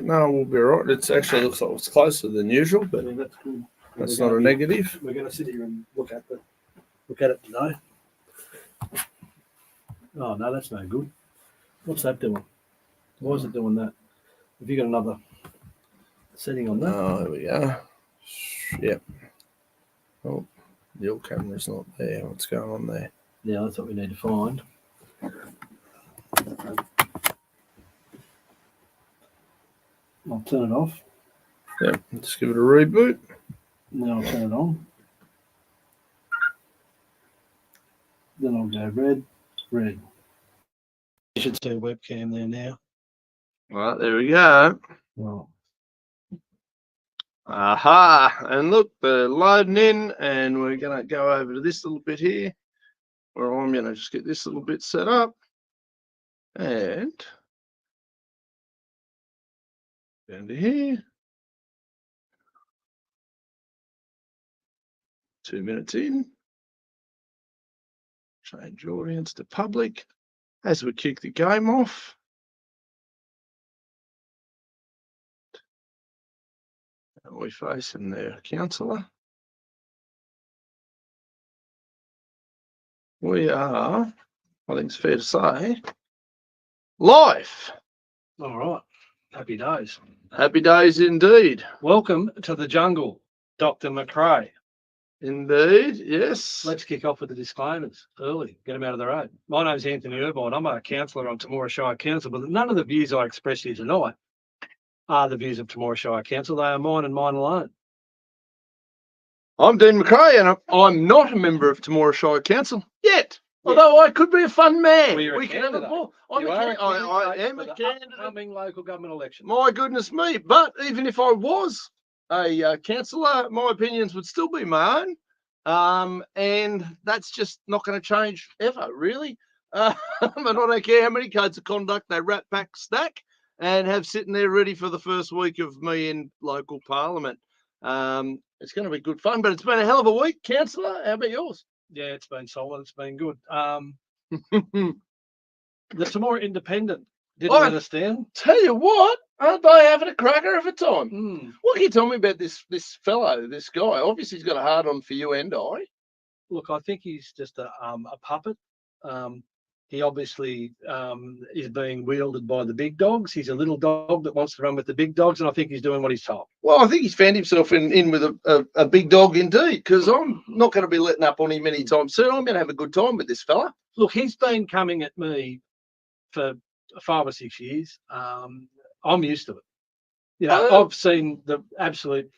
mate. No, we'll be all right. It actually looks like it's closer than usual, but Yeah, that's good. that's not a negative. We're going to sit here and look at it today. Oh no, that's no good. What's that doing? Why is it doing that? Have you got another setting on that? Oh, here we go. Yep. Oh, your camera's not there. What's going on there? Yeah, that's what we need to find. I'll turn it off. Yep. Just give it a reboot. Now I'll turn it on. Then I'll go red. You should see a webcam there now. Right, there we go. Well, Aha! And look, they're loading in, and we're going to go over to this little bit here, where I'm going to just get this little bit set up. And down to here. 2 minutes in. Change audience to public as we kick the game off. And we're facing the councillor. We are, I think it's fair to say, live. all right. Happy days. Happy days indeed. Welcome to the jungle, Dr. McRae. Indeed, yes. Let's kick off with the disclaimers early. Get them out of the road. My name's Anthony Irvine. I'm a councillor on Temora Shire Council, but none of the views I express here tonight are the views of Temora Shire Council. They are mine and mine alone. I'm Dean McRae, and I'm not a member of Temora Shire Council yet. Although I could be a fun man. Well, you're a we can have a candidate. ball. I am a candidate. Upcoming local government election. My goodness me. But even if I was a councillor, my opinions would still be my own. And that's just not going to change ever, really. And I don't care how many codes of conduct they rat pack stack and have sitting there ready for the first week of me in local parliament. It's going to be good fun, but it's been a hell of a week. Councillor, how about yours? Yeah, it's been solid. It's been good. The Temora Independent didn't let us down. Tell you what, aren't they having a cracker of a time? Mm. What can you tell me about this fellow, this guy? Obviously, he's got a hard on for you and I. Look, I think he's just a puppet. He obviously is being wielded by the big dogs. He's a little dog that wants to run with the big dogs, and I think he's doing what he's told. Well, I think he's found himself in with a big dog indeed, because I'm not going to be letting up on him anytime soon. I'm going to have a good time with this fella. Look, he's been coming at me for 5 or 6 years. I'm used to it. You know, I've seen the absolute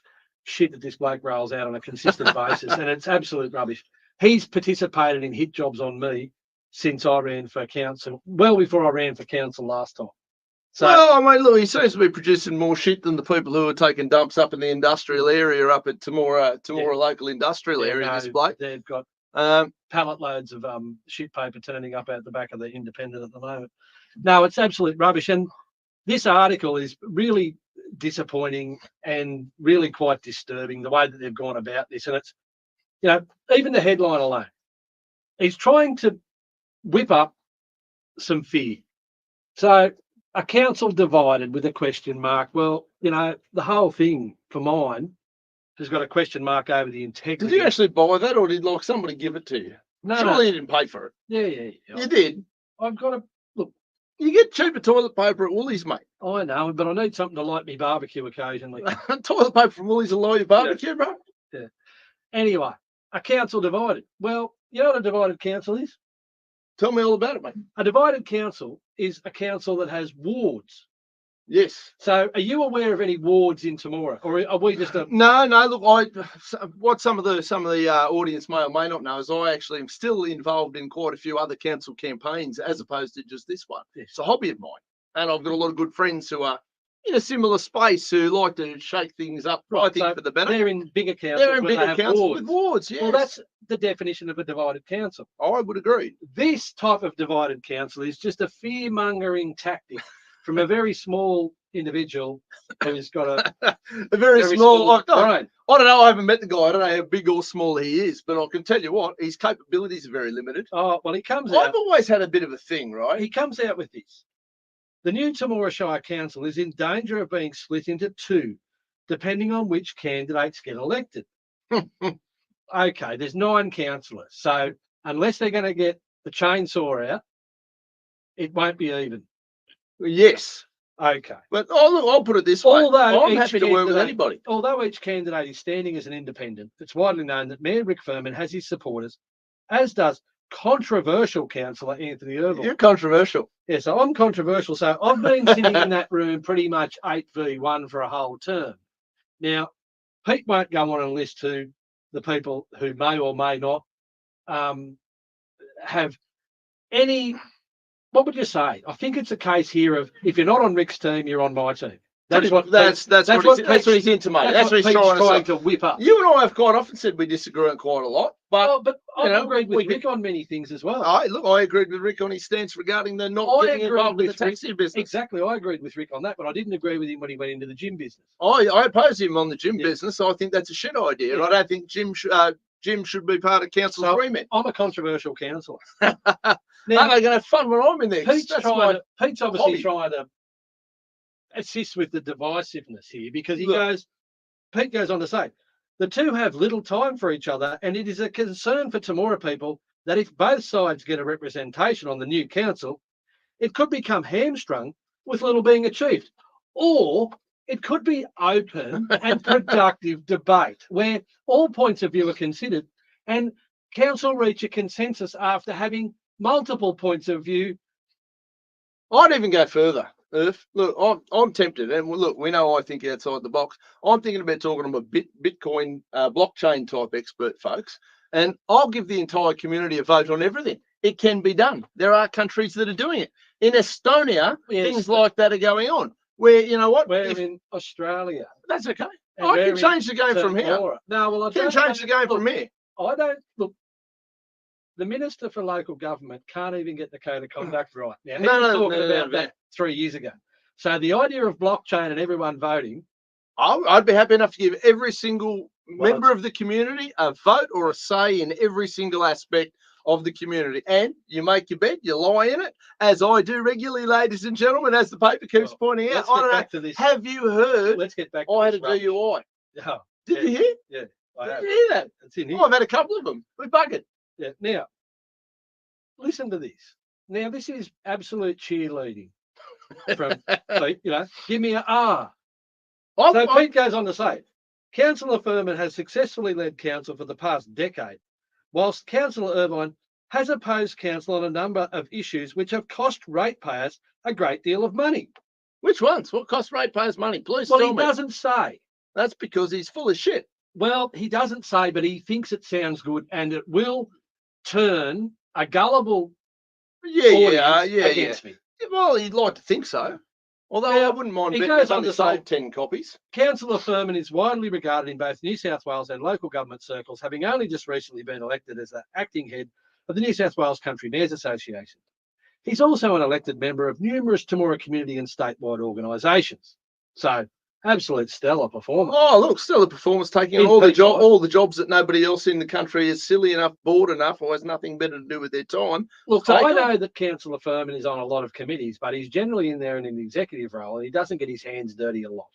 shit that this bloke rolls out on a consistent basis, and it's absolute rubbish. He's participated in hit jobs on me since I ran for council, well before I ran for council last time. So, well, I mean, look, he seems to be producing more shit than the people who are taking dumps up in the industrial area up at Temora local industrial area. No, this bloke. They've got pallet loads of shit paper turning up out the back of the Independent at the moment. No, it's absolute rubbish. And this article is really disappointing and really quite disturbing, the way that they've gone about this. And it's, you know, even the headline alone, he's trying to whip up some fear. So a council divided with a question mark. Well, you know, the whole thing for mine has got a question mark over the integrity. Did you actually buy that, or did like somebody give it to you? No, surely you didn't pay for it. Yeah. You did. I've got to look. You get cheaper toilet paper at Woolies, mate. I know, but I need something to light me barbecue occasionally. Toilet paper from Woolies will light your barbecue, bro. Yeah. Anyway, a council divided. Well, you know what a divided council is? Tell me all about it, mate. A divided council is a council that has wards. Yes. So are you aware of any wards in Temora, or are we just a... No, look, what some of the audience may or may not know is I actually am still involved in quite a few other council campaigns as opposed to just this one. Yes. It's a hobby of mine. And I've got a lot of good friends who are in a similar space who like to shake things up, I think, so for the better. They're in bigger councils. They're in bigger councils with wards, yes. Well, that's the definition of a divided council. I would agree. This type of divided council is just a fear-mongering tactic from a very small individual who's got a very small brain. I don't know. I haven't met the guy. I don't know how big or small he is, but I can tell you what, his capabilities are very limited. Oh, well, he comes I've out. always had a bit of a thing, right? He comes out with this. The new Temora Shire Council is in danger of being split into two, depending on which candidates get elected. Okay, there's 9 councillors. So unless they're going to get the chainsaw out, it won't be even. Yes. Okay. But look, I'll put it this way. Although I'm each happy to work with candidate- anybody. Although each candidate is standing as an independent, it's widely known that Mayor Rick Furman has his supporters, as does controversial councillor Anthony Irvine. You're controversial. Yeah, so I'm controversial. So I've been sitting in that room pretty much 8v1 for a whole term. Now, Pete won't go on and list to the people who may or may not have any. What would you say? I think it's a case here of if you're not on Rick's team, you're on my team. That's what that's what he's intimating. That's what he's Pete's trying to whip up. You and I have quite often said we disagree on quite a lot, but I've agreed with Rick on many things as well. I agreed with Rick on his stance regarding the not getting involved with the taxi business. Exactly, I agreed with Rick on that, but I didn't agree with him when he went into the gym business. I oppose him on the gym business. I think that's a shit idea, and I don't think Jim should be part of council's remit. I'm a controversial councillor. Now, they're going to have fun when I'm in there. Pete's obviously trying to assist with the divisiveness here because Pete goes on to say, the two have little time for each other, and it is a concern for Temora people that if both sides get a representation on the new council, it could become hamstrung with little being achieved. Or it could be open and productive debate where all points of view are considered and council reach a consensus after having multiple points of view. I'd even go further. Look, I'm tempted, and look, we know I think outside the box. I'm thinking about talking to a Bitcoin blockchain type expert, folks, and I'll give the entire community a vote on everything. It can be done. There are countries that are doing it. In Estonia, things like that are going on. Where you know what? We're in Australia. That's okay. I can change the game from here. No, well, I can change the game from here. I don't look. The Minister for Local Government can't even get the code of conduct right. Now, he was talking about that 3 years ago. So the idea of blockchain and everyone voting, I'd be happy enough to give every single member of the community a vote or a say in every single aspect of the community. And you make your bed, you lie in it, as I do regularly, ladies and gentlemen, as the paper keeps pointing out. I don't know, have you heard? Let's get back. I had a DUI. Yeah. Did you hear? Yeah. Did you hear that? It's in here. I've had a couple of them. We buggered. Yeah. Now, listen to this. Now, this is absolute cheerleading from Pete. Give me an R. So Pete goes on to say, Councillor Furman has successfully led council for the past decade, whilst Councillor Irvine has opposed council on a number of issues which have cost ratepayers a great deal of money. Which ones? What cost ratepayers money? Please tell me. Well, he doesn't say. That's because he's full of shit. Well, he doesn't say, but he thinks it sounds good, and it will turn a gullible against me. Well, he'd like to think so. Although I wouldn't mind betting he's only sold 10 copies. Councillor Furman is widely regarded in both New South Wales and local government circles, having only just recently been elected as the acting head of the New South Wales Country Mayors Association. He's also an elected member of numerous Temora community and statewide organisations. So, absolute stellar performance. Oh, look, stellar performance, taking on all the jobs that nobody else in the country is silly enough, bored enough, or has nothing better to do with their time. Look, I know that Councillor Furman is on a lot of committees, but he's generally in there in an executive role, and he doesn't get his hands dirty a lot.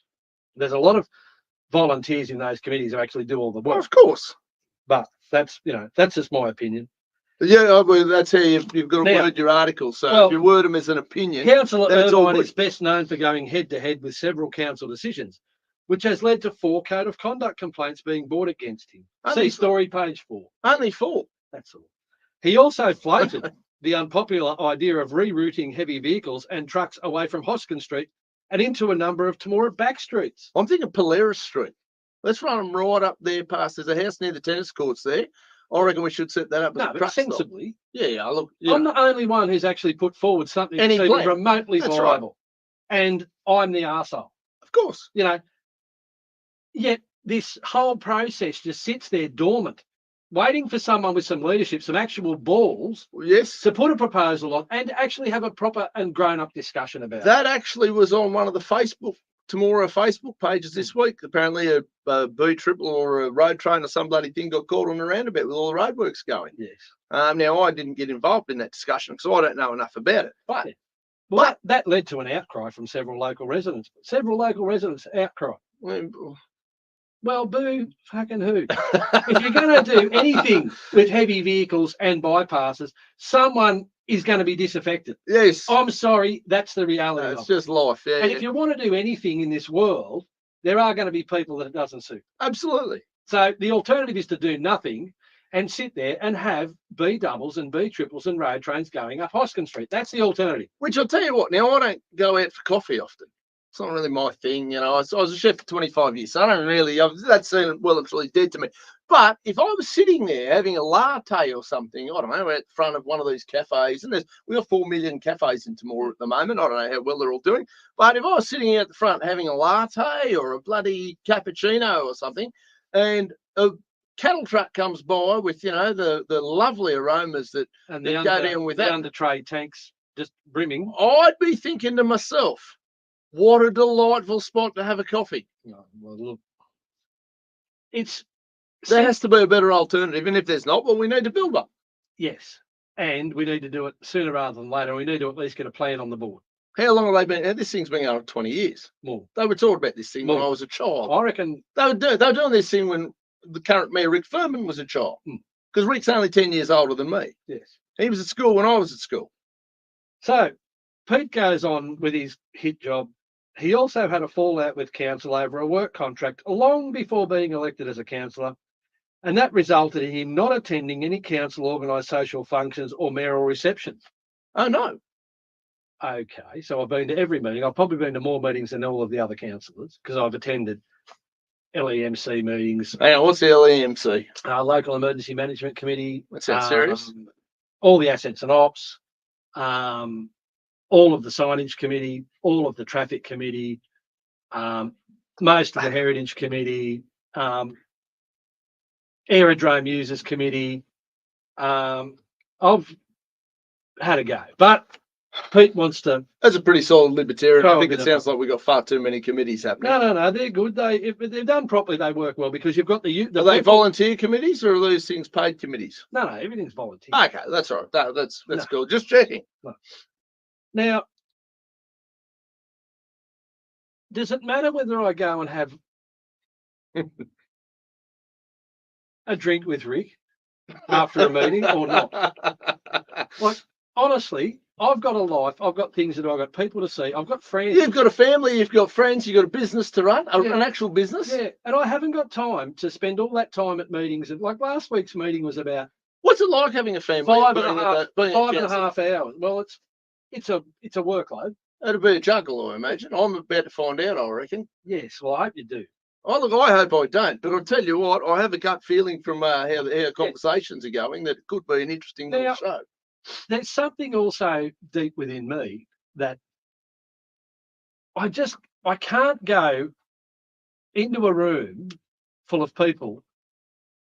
There's a lot of volunteers in those committees who actually do all the work. Well, of course. But that's just my opinion. Yeah, well, that's how you've got to word your articles. So if you word them as an opinion. Councillor Irvine is best known for going head-to-head with several council decisions, which has led to 4 code of conduct complaints being brought against him. See story page 4. Only 4. That's all. He also floated the unpopular idea of rerouting heavy vehicles and trucks away from Hoskin Street and into a number of Temora back streets. I'm thinking Polaris Street. Let's run them right up there past. There's a house near the tennis courts there. I reckon we should set that up as a truck sensibly. Stop. Yeah, look. I'm the only one who's actually put forward something that's even remotely viable. Right. And I'm the arsehole. Of course. Yet this whole process just sits there dormant, waiting for someone with some leadership, some actual balls, to put a proposal on and actually have a proper and grown-up discussion about it. That actually was on one of the Temora Facebook pages this week. Apparently a B-triple or a road train or some bloody thing got caught on a roundabout with all the roadworks going. Yes. Now, I didn't get involved in that discussion because I don't know enough about it. But Well, But- that led to an outcry from several local residents. Several local residents outcry. Well, boo fucking who? If you're going to do anything with heavy vehicles and bypasses, someone is going to be disaffected. Yes, I'm sorry, that's the reality no, of it's it. just life. Yeah, And yeah. if you want to do anything in this world, there are going to be people that it doesn't suit. Absolutely. So the alternative is to do nothing and sit there and have B doubles and B triples and road trains going up Hoskin Street. That's the alternative. Which I'll tell you what, now I don't go out for coffee often. It's not really my thing, you know. I was a chef for 25 years, so I don't really, that's well and truly dead to me. But if I was sitting there having a latte or something, I don't know, at the front of one of these cafes, and we got 4 million cafes in Timor at the moment. I don't know how well they're all doing. But if I was sitting out the front having a latte or a bloody cappuccino or something, and a cattle truck comes by with, you know, the lovely aromas that And go down with the that, under tray tanks just brimming. I'd be thinking to myself, what a delightful spot to have a coffee. Oh, well, look, it's There has to be a better alternative. And if there's not, well, we need to build one. yes, and we need to do it sooner rather than later. We need to at least get a plan on the board. How long have they been? This thing's been going on 20 years. More. They were talking about this thing when More. I was a child. I reckon. They were doing this thing when the current mayor, Rick Furman, was a child. Hmm. Because Rick's only 10 years older than me. Yes. He was at school when I was at school. So Pete goes on with his hit job. He also had a fallout with council over a work contract long before being elected as a councillor, and that resulted in him not attending any council organised social functions or mayoral receptions. Oh, no. Okay, so I've been to every meeting. I've probably been to more meetings than all of the other councillors because I've attended LEMC meetings, Hang on, what's the LEMC? Local Emergency Management Committee. That sounds serious. All the assets and ops, all of the signage committee, all of the traffic committee, most of the heritage committee, aerodrome users committee. I've had a go, but Pete wants to. That's a pretty solid libertarian. Throw I a think bit it of sounds like we've got far too many committees happening. No, they're good. If they're done properly, they work well because you've got the Are they people- volunteer committees or are these things paid committees? No, everything's volunteer. Okay, that's all right. That's No. cool. Just checking. Now, does it matter whether I go and have a drink with Rick after a meeting or not? Like, honestly, I've got a life. I've got things that I've got people to see. I've got friends. You've got a family, you've got friends, you've got a business to run, Yeah. an actual business. Yeah, and I haven't got time to spend all that time at meetings. And like last week's meeting was about What's it like having a family? five and being a at half, that- being at five and a council? half hours. Well, it's a workload. It'll be a juggle, I imagine. I'm about to find out, I reckon. Yes, well, I hope you do. Oh, look, I hope I don't. But I'll tell you what, I have a gut feeling from how conversations are going that it could be an interesting little Now- show. There's something also deep within me that I can't go into a room full of people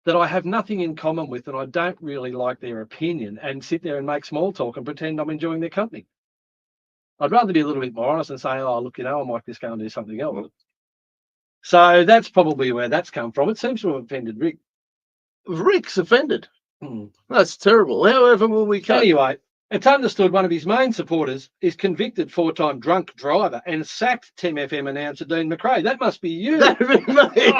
that I have nothing in common with and I don't really like their opinion and sit there and make small talk and pretend I'm enjoying their company. I'd rather be a little bit more honest and say, oh, look, I might just go and do something else. So that's probably where that's come from. It seems to have offended Rick. Rick's offended. Hmm. That's terrible. However will we cope? Anyway, it's understood one of his main supporters is convicted 4-time drunk driver and sacked Tim FM announcer Dean McRae. That must be you. That'd be me.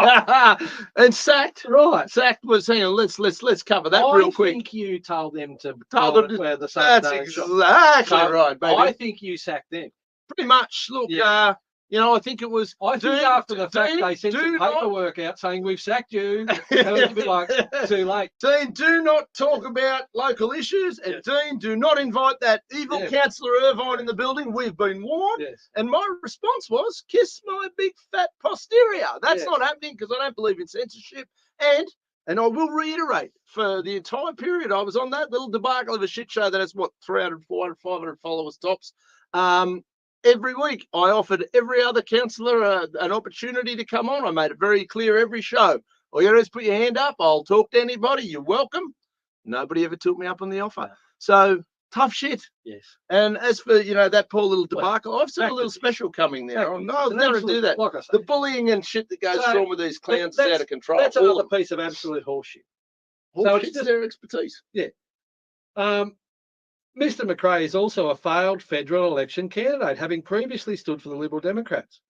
And sacked. Right. Sacked was hang on, let's cover that real quick. I think you told them to Told go them to- where the That's sun shone. exactly So, right, baby. I think you sacked them. Pretty much. Look, Yeah. I think it was. I think Dean, after the fact Dean, they sent do some not- paperwork out saying we've sacked you. It was a bit like too late. Dean, do not talk about local issues, and Dean, do not invite that evil Yeah. Councillor Irvine in the building. We've been warned. Yes. And my response was, kiss my big fat posterior. That's Yes. not happening because I don't believe in censorship. And I will reiterate, for the entire period I was on that little debacle of a shit show that has, 300, 400, 500 followers tops. Every week I offered every other councillor an opportunity to come on. I made it very clear every show. All you got to do is put your hand up. I'll talk to anybody. You're welcome. Nobody ever took me up on the offer. So tough shit. Yes. And as for, that poor little Well, debacle, I've seen a little practically. special coming there. Practically. No, I'll It's an never absolute- do that. Like I say, The bullying and shit that goes So, on with these clowns is that's- out of control. that's All another of them. piece of absolute horseshit. Well, so it's shit's just- their expertise. Mr. McRae is also a failed federal election candidate, having previously stood for the Liberal Democrats.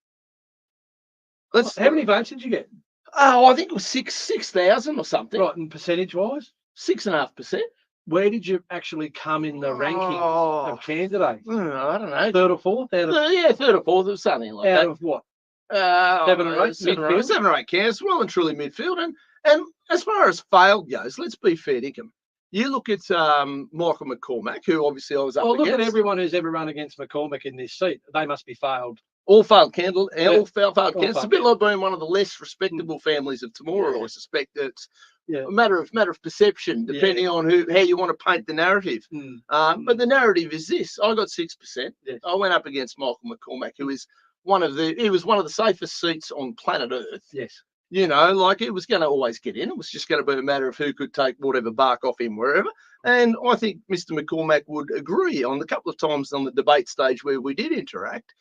How many votes did you get? Oh, I think it was 6,000 or something. Right, and percentage-wise? 6.5%. Where did you actually come in the rankings of candidates? I don't know. Third or fourth? Out of, Yeah, third or fourth or something like out that. of what? 7 or 8? Midfield? 7 or 8 counts, well and truly midfield. And as far as failed goes, let's be fair to him. You look at Michael McCormack, who obviously I was up Well, look against. at everyone who's ever run against McCormack in this seat. They must be failed. All failed candidates. All failed candidates. It's a bit failed. like being one of the less respectable families of tomorrow. Yeah. I suspect it's Yeah. a matter of perception, depending on how you want to paint the narrative. But the narrative is this: I got 6%. Yes. I went up against Michael McCormack, who is one of the safest seats on planet Earth. Yes. You know, like it was going to always get in. It was just going to be a matter of who could take whatever bark off him wherever. And I think Mr. McCormack would agree on the couple of times on the debate stage where we did interact.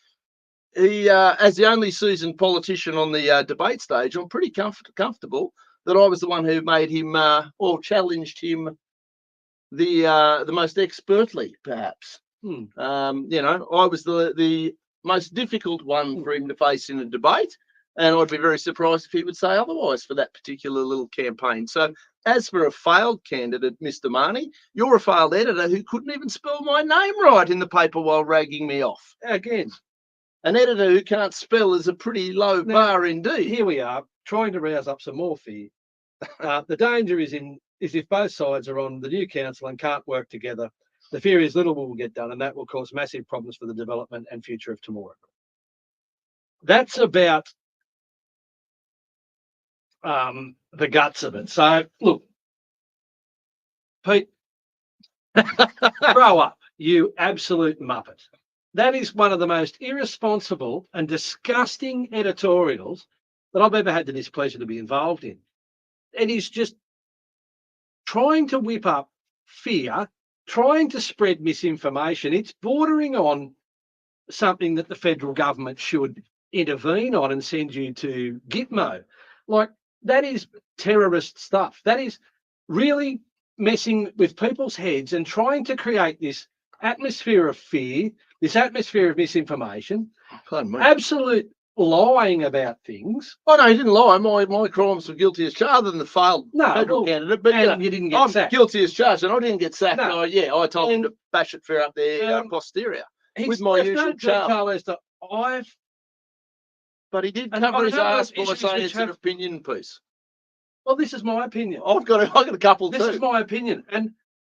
He, as the only seasoned politician on the debate stage, I'm pretty comfortable that I was the one who made him or challenged him the most expertly, perhaps. You know, I was the most difficult one for him to face in a debate, and I'd be very surprised if he would say otherwise for that particular little campaign. So, as for a failed candidate, Mr. Marnie, you're a failed editor who couldn't even spell my name right in the paper while ragging me off. Again, an editor who can't spell is a pretty low bar indeed. Here we are, trying to rouse up some more fear. The danger is if both sides are on the new council and can't work together, the fear is little will get done, and that will cause massive problems for the development and future of tomorrow. That's about the guts of it. So, look, Pete, grow up, you absolute muppet. That is one of the most irresponsible and disgusting editorials that I've ever had the displeasure to be involved in. It is just trying to whip up fear, trying to spread misinformation. It's bordering on something that the federal government should intervene on and send you to Gitmo. Like, that is terrorist stuff. That is really messing with people's heads and trying to create this atmosphere of fear, this atmosphere of misinformation, absolute lying about things. Oh, no, he didn't lie. My crimes were guilty as charged, other than the failed federal candidate. But you didn't get I'm sacked. Guilty as charged, and I didn't get sacked. No. I told him to bash it fair up their posterior with my usual charm. But he did cover his ass by saying it's an opinion piece. Well, this is my opinion. I've got a couple too. This is my opinion, and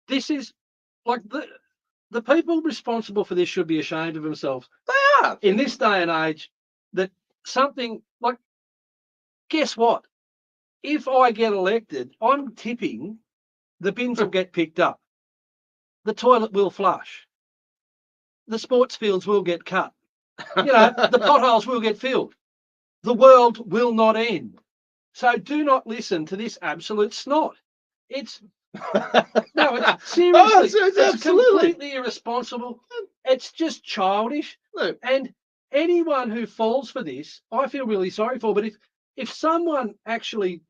this is like the people responsible for this should be ashamed of themselves. They are in this day and age. That something like, guess what? If I get elected, I'm tipping the bins will get picked up, the toilet will flush, the sports fields will get cut, you know, the potholes will get filled, the world will not end. So do not listen to this absolute snot. It's it's seriously, it's absolutely completely irresponsible. It's just childish. Look. And anyone who falls for this, I feel really sorry for. But if someone actually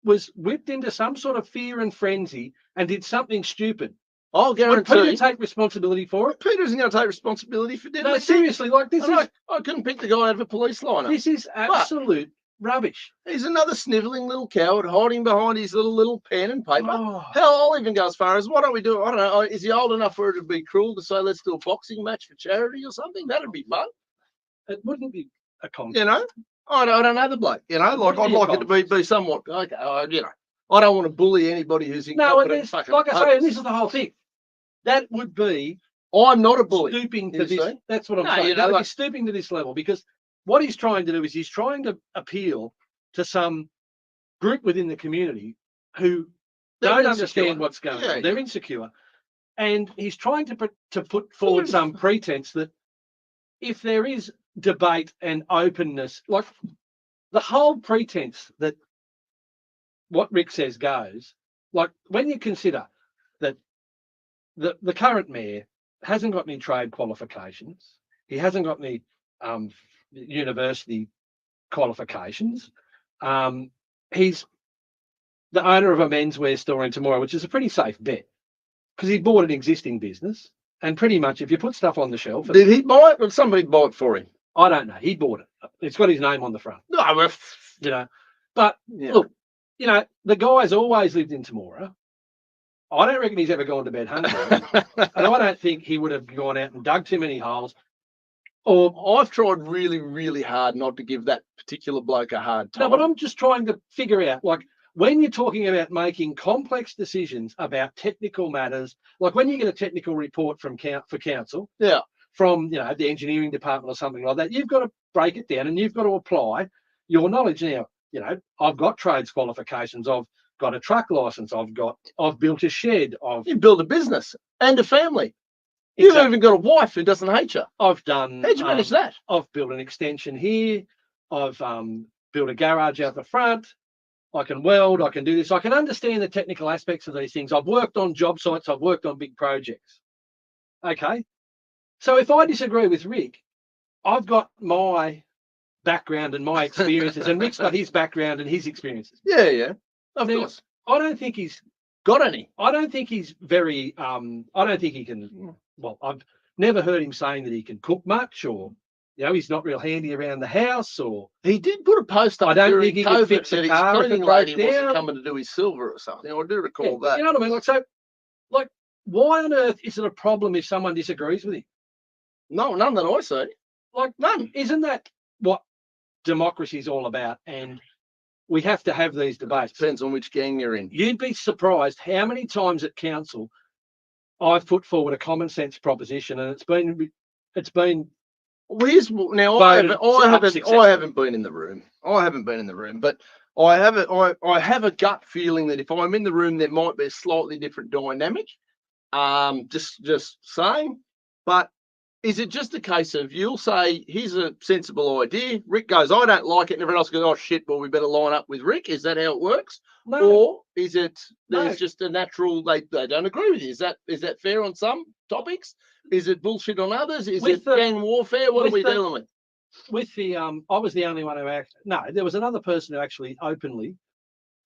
was whipped into some sort of fear and frenzy and did something stupid, I'll guarantee. Would Peter take responsibility for it? Peter isn't going to take responsibility for it. No, seriously, like this is. I couldn't pick the guy out of a police lineup. This is absolute rubbish. He's another snivelling little coward hiding behind his little pen and paper. Oh. Hell, I'll even go as far as, why don't we do it? I don't know. Is he old enough for it to be cruel to say, let's do a boxing match for charity or something? That'd be fun. It wouldn't be a contest. You know, I don't know the bloke. You know, like I'd like it to be somewhat okay. You know, I don't want to bully anybody who's incompetent. No, like I say, and this is the whole thing. That would be. I'm not a bully. Stooping to this. That's what I'm saying. He's stooping to this level because what he's trying to do is he's trying to appeal to some group within the community who don't understand what's going on. They're insecure, and he's trying to put forward some pretense that if there is debate and openness, like the whole pretense that what Rick says goes, like when you consider that the current mayor hasn't got any trade qualifications, he hasn't got any university qualifications, he's the owner of a menswear store in Temora, which is a pretty safe bet because he bought an existing business. And pretty much, if you put stuff on the shelf, Did he buy it or somebody buy it for him? I don't know. He bought it. It's got his name on the front, No, well, you know. But yeah. look, you know, the guy's always lived in Temora. I don't reckon he's ever gone to bed hungry. And I don't think he would have gone out and dug too many holes. Or I've tried really, really hard not to give that particular bloke a hard time. No, but I'm just trying to figure out, like, when you're talking about making complex decisions about technical matters, like when you get a technical report from for council, Yeah. from, you know, the engineering department or something like that, you've got to break it down and you've got to apply your knowledge. Now, you know, I've got trades qualifications, I've got a truck license, I've built a shed, You build a business and a family. You've even got a wife who doesn't hate you. I've done. How'd you manage that? I've built an extension here. I've built a garage out the front. I can weld. I can do this. I can understand the technical aspects of these things. I've worked on job sites. I've worked on big projects. Okay. So if I disagree with Rick, I've got my background and my experiences, and Rick's got his background and his experiences. Yeah, yeah. Of Now, course. I don't think he's Got any? I don't think he's very. I don't think he can. Well, I've never heard him saying that he can cook much, or, you know, he's not real handy around the house, or He did put a post up. I don't during think he could COVID fix a that his car if it cleaning broke lady wasn't down. coming to do his silver or something. I do recall yeah, that. you know what I mean. Like, so, like, why on earth is it a problem if someone disagrees with him? No, none that I see. Like, None. isn't that what democracy is all about? And we have to have these debates. Depends on which gang you're in. You'd be surprised how many times at council I've put forward a common sense proposition, and it's been Well, here's now. Voted I successful. haven't been in the room. I haven't been in the room, but I have a gut feeling that if I'm in the room, there might be a slightly different dynamic. Just saying. But is it just a case of you'll say, here's a sensible idea. Rick goes, I don't like it, and everyone else goes, oh shit, well, we better line up with Rick. Is that how it works? no. Or is it No. there's just a natural they don't agree with you? Is that fair on some topics? Is it bullshit on others? Is With it the- gang warfare? What are with we the- dealing with? With the I was the only one who actually no, there was another person who actually openly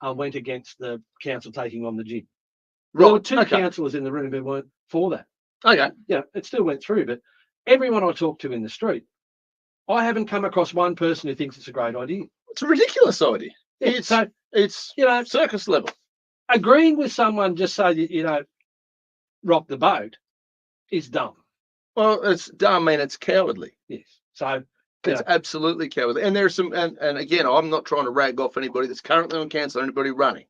went against the council taking on the gym. There were two okay. councillors in the room who weren't for that. Okay. Yeah, it still went through, but everyone I talked to in the street, I haven't come across one person who thinks it's a great idea. It's a ridiculous idea. Yeah, so, It's you know, circus level. agreeing with someone just so that you don't rock the boat is dumb. Well, it's cowardly. Yes. So It's absolutely cowardly. And there's some, and again, I'm not trying to rag off anybody that's currently on council, anybody running.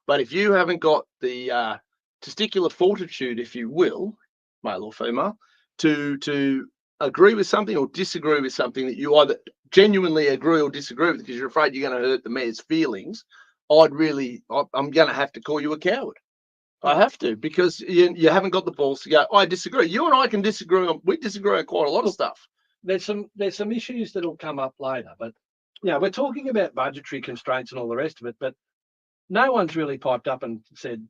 But if you haven't got the testicular fortitude, if you will, male or female, to agree with something or disagree with something that you either genuinely agree or disagree with because you're afraid you're going to hurt the mayor's feelings, I'm going to have to call you a coward. I have to, because you haven't got the balls to go, I disagree. You and I can disagree we disagree on quite a lot of stuff. there's some issues that'll come up later, but yeah, we're talking about budgetary constraints and all the rest of it, but no one's really piped up and said,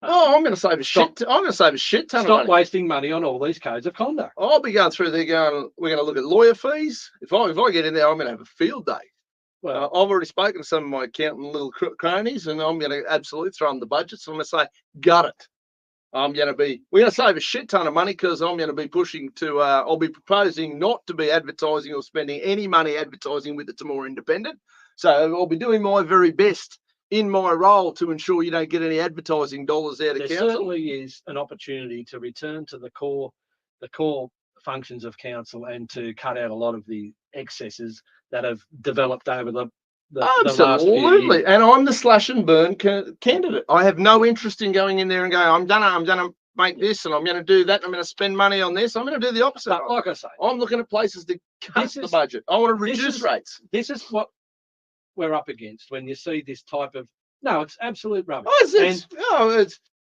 Oh, I'm going to save a shit. I'm going to save a shit ton of stop money. wasting money on all these codes of conduct. I'll be going through there going, we're going to look at lawyer fees. If I get in there, I'm going to have a field day. Well, I've already spoken to some of my accountant little cronies, and I'm going to absolutely throw them the budgets. I'm going to say, gut it. We're going to save a shit ton of money because I'm going to be pushing to, I'll be proposing not to be advertising or spending any money advertising with the Temora Independent. So I'll be doing my very best in my role to ensure you don't get any advertising dollars out of there council. certainly is an opportunity to return to the core functions of council and to cut out a lot of the excesses that have developed over the last few Absolutely. years. And I'm the slash and burn candidate. I have no interest in going in there and going, I'm gonna make this and I'm gonna do that. I'm gonna spend money on this. I'm gonna do the opposite. But like I say, I'm looking at places to cut This the is- budget. I want to this reduce is- rates. this is what we're up against when you see this type of it's absolute rubbish.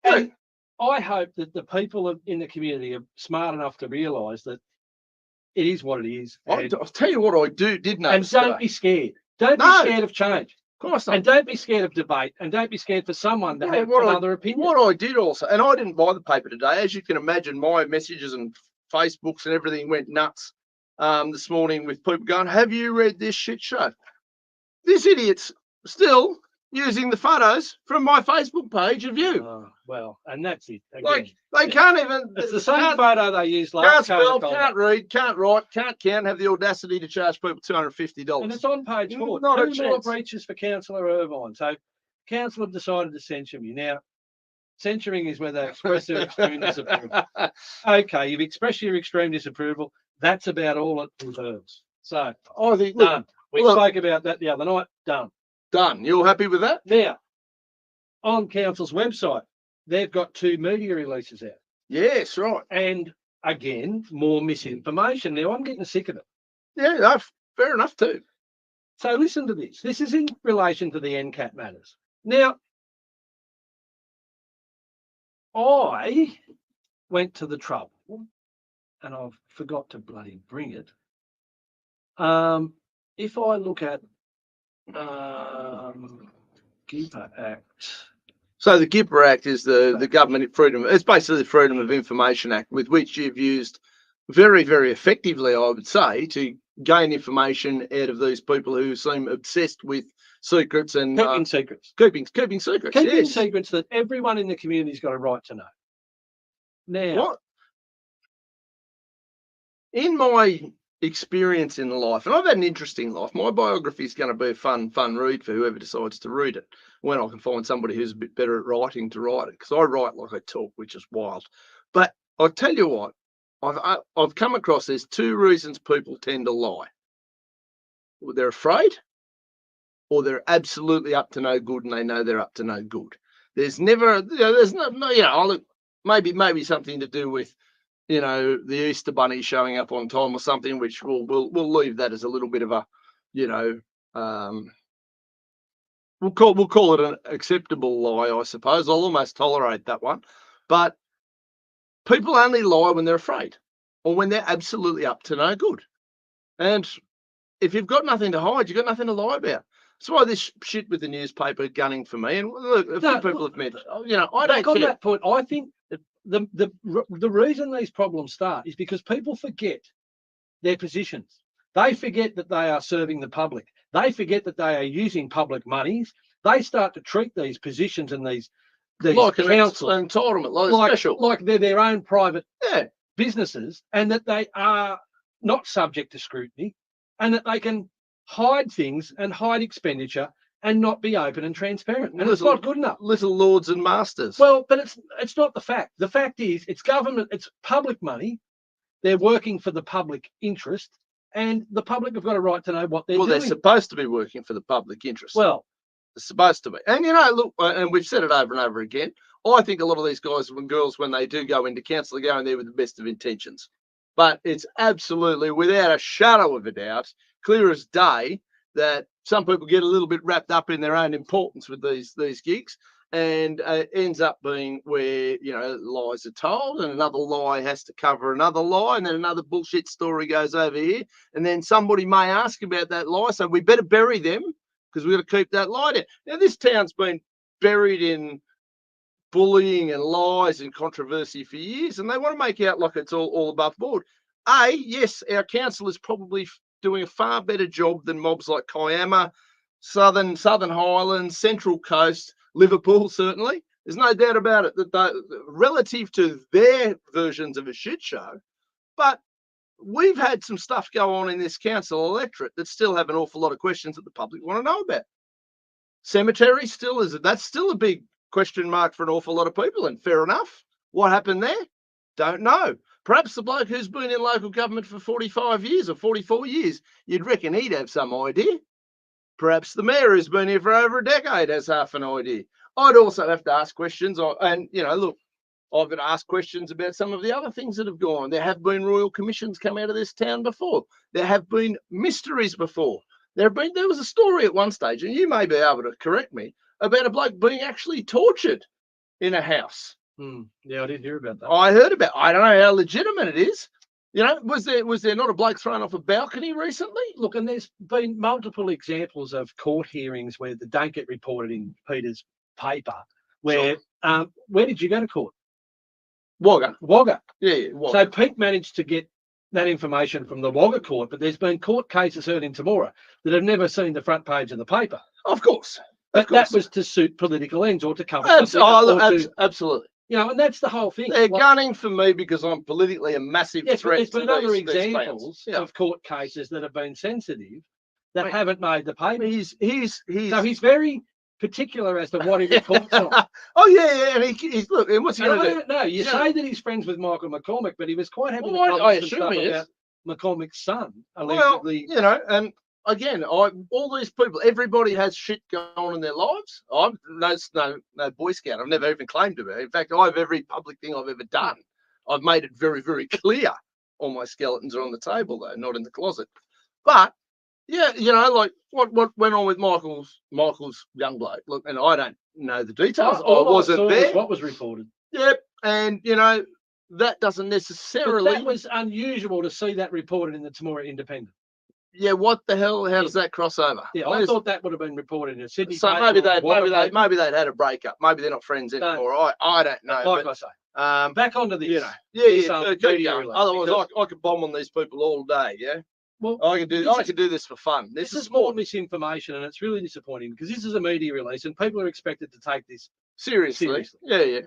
And I hope that the people in the community are smart enough to realise that it is what it is. I'll tell you what I did And notice. don't be scared. Don't No. be scared of change. Of course not. And don't be scared of debate. And don't be scared for someone to Well, have what I- another opinion. What I did also, and I didn't buy the paper today, as you can imagine, my messages and Facebooks and everything went nuts this morning with people going, have you read this shit show? This idiot's still using the photos from my Facebook page of you. Oh, well, and that's it. Again, Like they can't even. it's the same can't, photo they used can't last spell, code of can't conduct. read, can't write, can't count. Have the audacity to charge people $250. And it's on page 4. Not a 2 more chance. breaches for Councillor Irvine. So council have decided to censure me. Now, censoring is where they express their extreme disapproval. Okay, you've expressed your extreme disapproval. That's about all it deserves. So, I think. Look, done. We look. spoke about that the other night. Done. done. You're happy with that? Now, on council's website, they've got 2 media releases out. Yes, right. And again, more misinformation. Now, I'm getting sick of it. Yeah, no, fair enough too. So listen to this. This is in relation to the NCAT matters. Now, I went to the trouble, and I forgot to bloody bring it. If I look at GIPA Act. So the GIPA Act is the government freedom. It's basically the Freedom of Information Act, with which you've used very, very effectively, I would say, to gain information out of these people who seem obsessed with secrets and Keeping secrets. keeping secrets. Keeping Yes. secrets that everyone in the community's got a right to know. Now, What? In my experience in life, and I've had an interesting life, my biography is going to be a fun read for whoever decides to read it, when I can find somebody who's a bit better at writing to write it, because I write like I talk, which is wild. But I'll tell you what, I've come across, there's 2 reasons people tend to lie. They're afraid, or they're absolutely up to no good and they know they're up to no good. There's never, there's no, look, maybe something to do with, the Easter Bunny showing up on time or something, which we'll leave that as a little bit of a, we'll call it an acceptable lie, I suppose. I'll almost tolerate that one. But people only lie when they're afraid, or when they're absolutely up to no good. And if you've got nothing to hide, you've got nothing to lie about. That's why this shit with the newspaper gunning for me. And look, a few people have mentioned, I don't on care. that point, I think the reason these problems start is because people forget their positions. They forget that they are serving the public. They forget that they are using public monies. They start to treat these positions and these Like an councils entitlement, like a special. like they're their own private Yeah. businesses, and that they are not subject to scrutiny, and that they can hide things and hide expenditure and not be open and transparent. And it's not good enough. Little lords and masters. Well, but it's not the fact. The fact is, it's government, it's public money. They're working for the public interest, and the public have got a right to know what they're doing. They're supposed to be working for the public interest. Well, they're supposed to be. And look, and we've said it over and over again, I think a lot of these guys and girls, when they do go into council, are going there with the best of intentions. But it's absolutely, without a shadow of a doubt, clear as day, that some people get a little bit wrapped up in their own importance with these gigs, and it ends up being where lies are told, and another lie has to cover another lie, and then another bullshit story goes over here, and then somebody may ask about that lie, so we better bury them because we've got to keep that lie down. Now, this town's been buried in bullying and lies and controversy for years, and they want to make out like it's all above board. Yes, our council is probably doing a far better job than mobs like Kiama, Southern Highlands, Central Coast, Liverpool, certainly. There's no doubt about it that relative to their versions of a shit show. But we've had some stuff go on in this council electorate that still have an awful lot of questions that the public want to know about. Cemetery that's still a big question mark for an awful lot of people, and fair enough. What happened there? Don't know. Perhaps the bloke who's been in local government for 45 years or 44 years, you'd reckon he'd have some idea. Perhaps the mayor who's been here for over a decade has half an idea. I'd also have to ask questions. And, look, I've got to ask questions about some of the other things that have gone. There have been royal commissions come out of this town before. There have been mysteries before. There was a story at one stage, and you may be able to correct me, about a bloke being actually tortured in a house. Yeah, I did hear about that. I heard about. I don't know how legitimate it is. Was there not a bloke thrown off a balcony recently? Look, and there's been multiple examples of court hearings where they don't get reported in Peter's paper. Where did you go to court? Wagga. Yeah. Wagga. So Pete managed to get that information from the Wagga court, but there's been court cases heard in Temora that have never seen the front page of the paper. Of course. But that course. was to suit political ends or to cover something Absolutely. and that's the whole thing. They're gunning for me because I'm politically a massive Yes, but threat there's to been other these examples fans. Yeah. of court cases that have been sensitive that Mate, haven't made the paper. He's So he's very particular as to what he reports on. Oh yeah, and he's look. And what's he And I going to do? don't know. You He's say that he's friends with Michael McCormick, but he was quite happy to Well, I publish some assume stuff he is. about McCormick's son, Well, allegedly. and again, all these people, everybody has shit going on in their lives. I'm no Boy Scout. I've never even claimed to be. In fact, I have every public thing I've ever done. I've made it very, very clear. All my skeletons are on the table, though, not in the closet. But yeah, like what went on with Michael's young bloke. Look, and I don't know the details. I wasn't there. What was reported. Yep, and that doesn't necessarily. But that was unusual to see that reported in the Temora Independent. Yeah, what the hell? How does that cross over? Yeah, I thought that would have been reported in a Sydney. So paper maybe they'd had a breakup. Maybe they're not friends anymore. I don't know. Like I say, back onto this. Keep going. Otherwise, I could bomb on these people all day. Yeah. Well, I can do this for fun. This is more misinformation, and it's really disappointing because this is a media release, and people are expected to take this seriously. Yeah.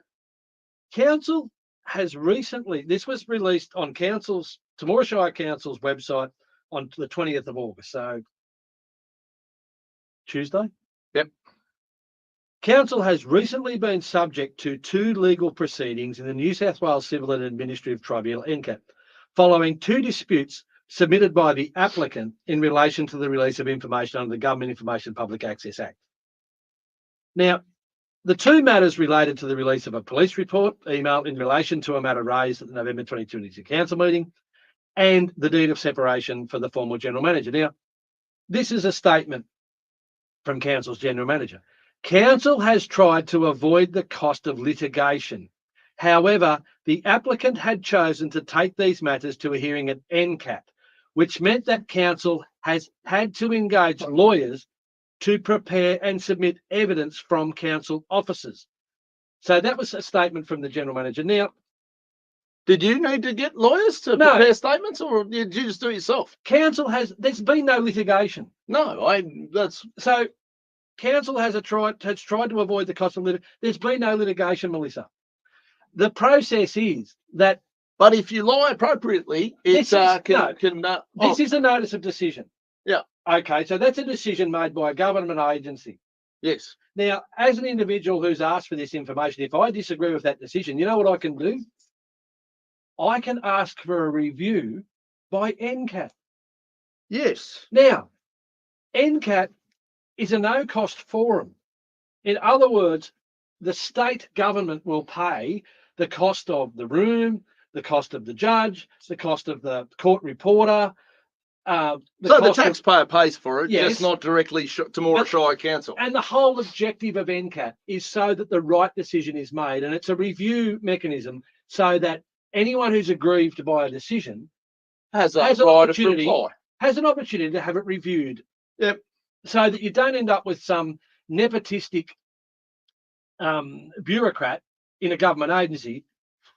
Council has recently. This was released on Temora Shire Council's website on the 20th of August, so Tuesday. Yep. Council has recently been subject to 2 legal proceedings in the New South Wales Civil and Administrative Tribunal, NCAT, following 2 disputes submitted by the applicant in relation to the release of information under the Government Information Public Access Act. Now, the 2 matters related to the release of a police report email in relation to a matter raised at the November 2022 council meeting and the deed of separation for the former general manager. Now, this is a statement from Council's general manager. Council has tried to avoid the cost of litigation. However, the applicant had chosen to take these matters to a hearing at NCAT, which meant that Council has had to engage lawyers to prepare and submit evidence from Council officers. So that was a statement from the general manager. Now, did you need to get lawyers to prepare statements, or did you just do it yourself? There's been no litigation. No, So Council has tried to avoid the cost of litigation. There's been no litigation, Melissa. The process is that. But if you lie appropriately, this is a notice of decision. Yeah. Okay, so that's a decision made by a government agency. Yes. Now, as an individual who's asked for this information, if I disagree with that decision, you know what I can do? I can ask for a review by NCAT. Yes. Now, NCAT is a no-cost forum. In other words, the state government will pay the cost of the room, the cost of the judge, the cost of the court reporter. The taxpayer pays for it, yes, just not directly Temora Shire Council. And the whole objective of NCAT is so that the right decision is made, and it's a review mechanism so that anyone who's aggrieved by a decision has an opportunity to have it reviewed. Yep. So that you don't end up with some nepotistic bureaucrat in a government agency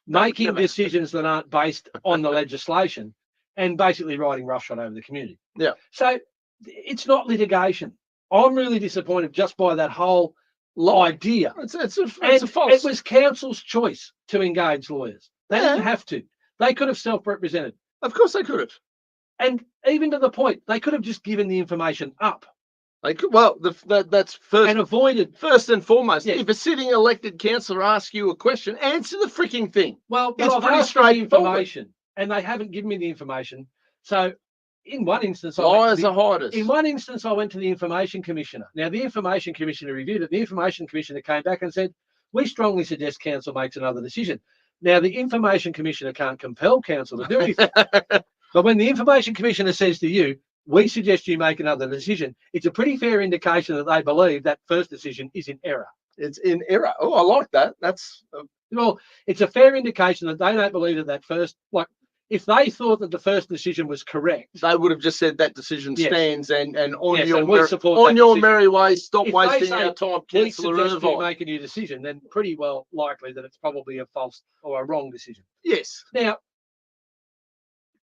making decisions that aren't based on the legislation and basically riding roughshod over the community. Yeah. So it's not litigation. I'm really disappointed just by that whole idea. It's a false. It was council's choice to engage lawyers. They didn't have to. They could have self-represented. Of course they could have. And even to the point, they could have just given the information up. They could. Well, that's first and avoided. First and foremost, if a sitting elected councillor asks you a question, answer the freaking thing. Well, but I've asked for the information, and they haven't given me the information. So, in one instance, I went to the Information Commissioner. Now, the Information Commissioner reviewed it. The Information Commissioner came back and said, "We strongly suggest council makes another decision." Now, the Information Commissioner can't compel council to do anything. But when the Information Commissioner says to you, "We suggest you make another decision," it's a pretty fair indication that they believe that first decision is in error. It's in error. Oh, I like that. That's well, it's a fair indication that they don't believe that first. Like, if they thought that the first decision was correct, they would have just said that decision stands and on your your merry way. Stop wasting our time, Councillor Irvine. You make a new decision, then pretty well likely that it's probably a false or a wrong decision. Yes. Now,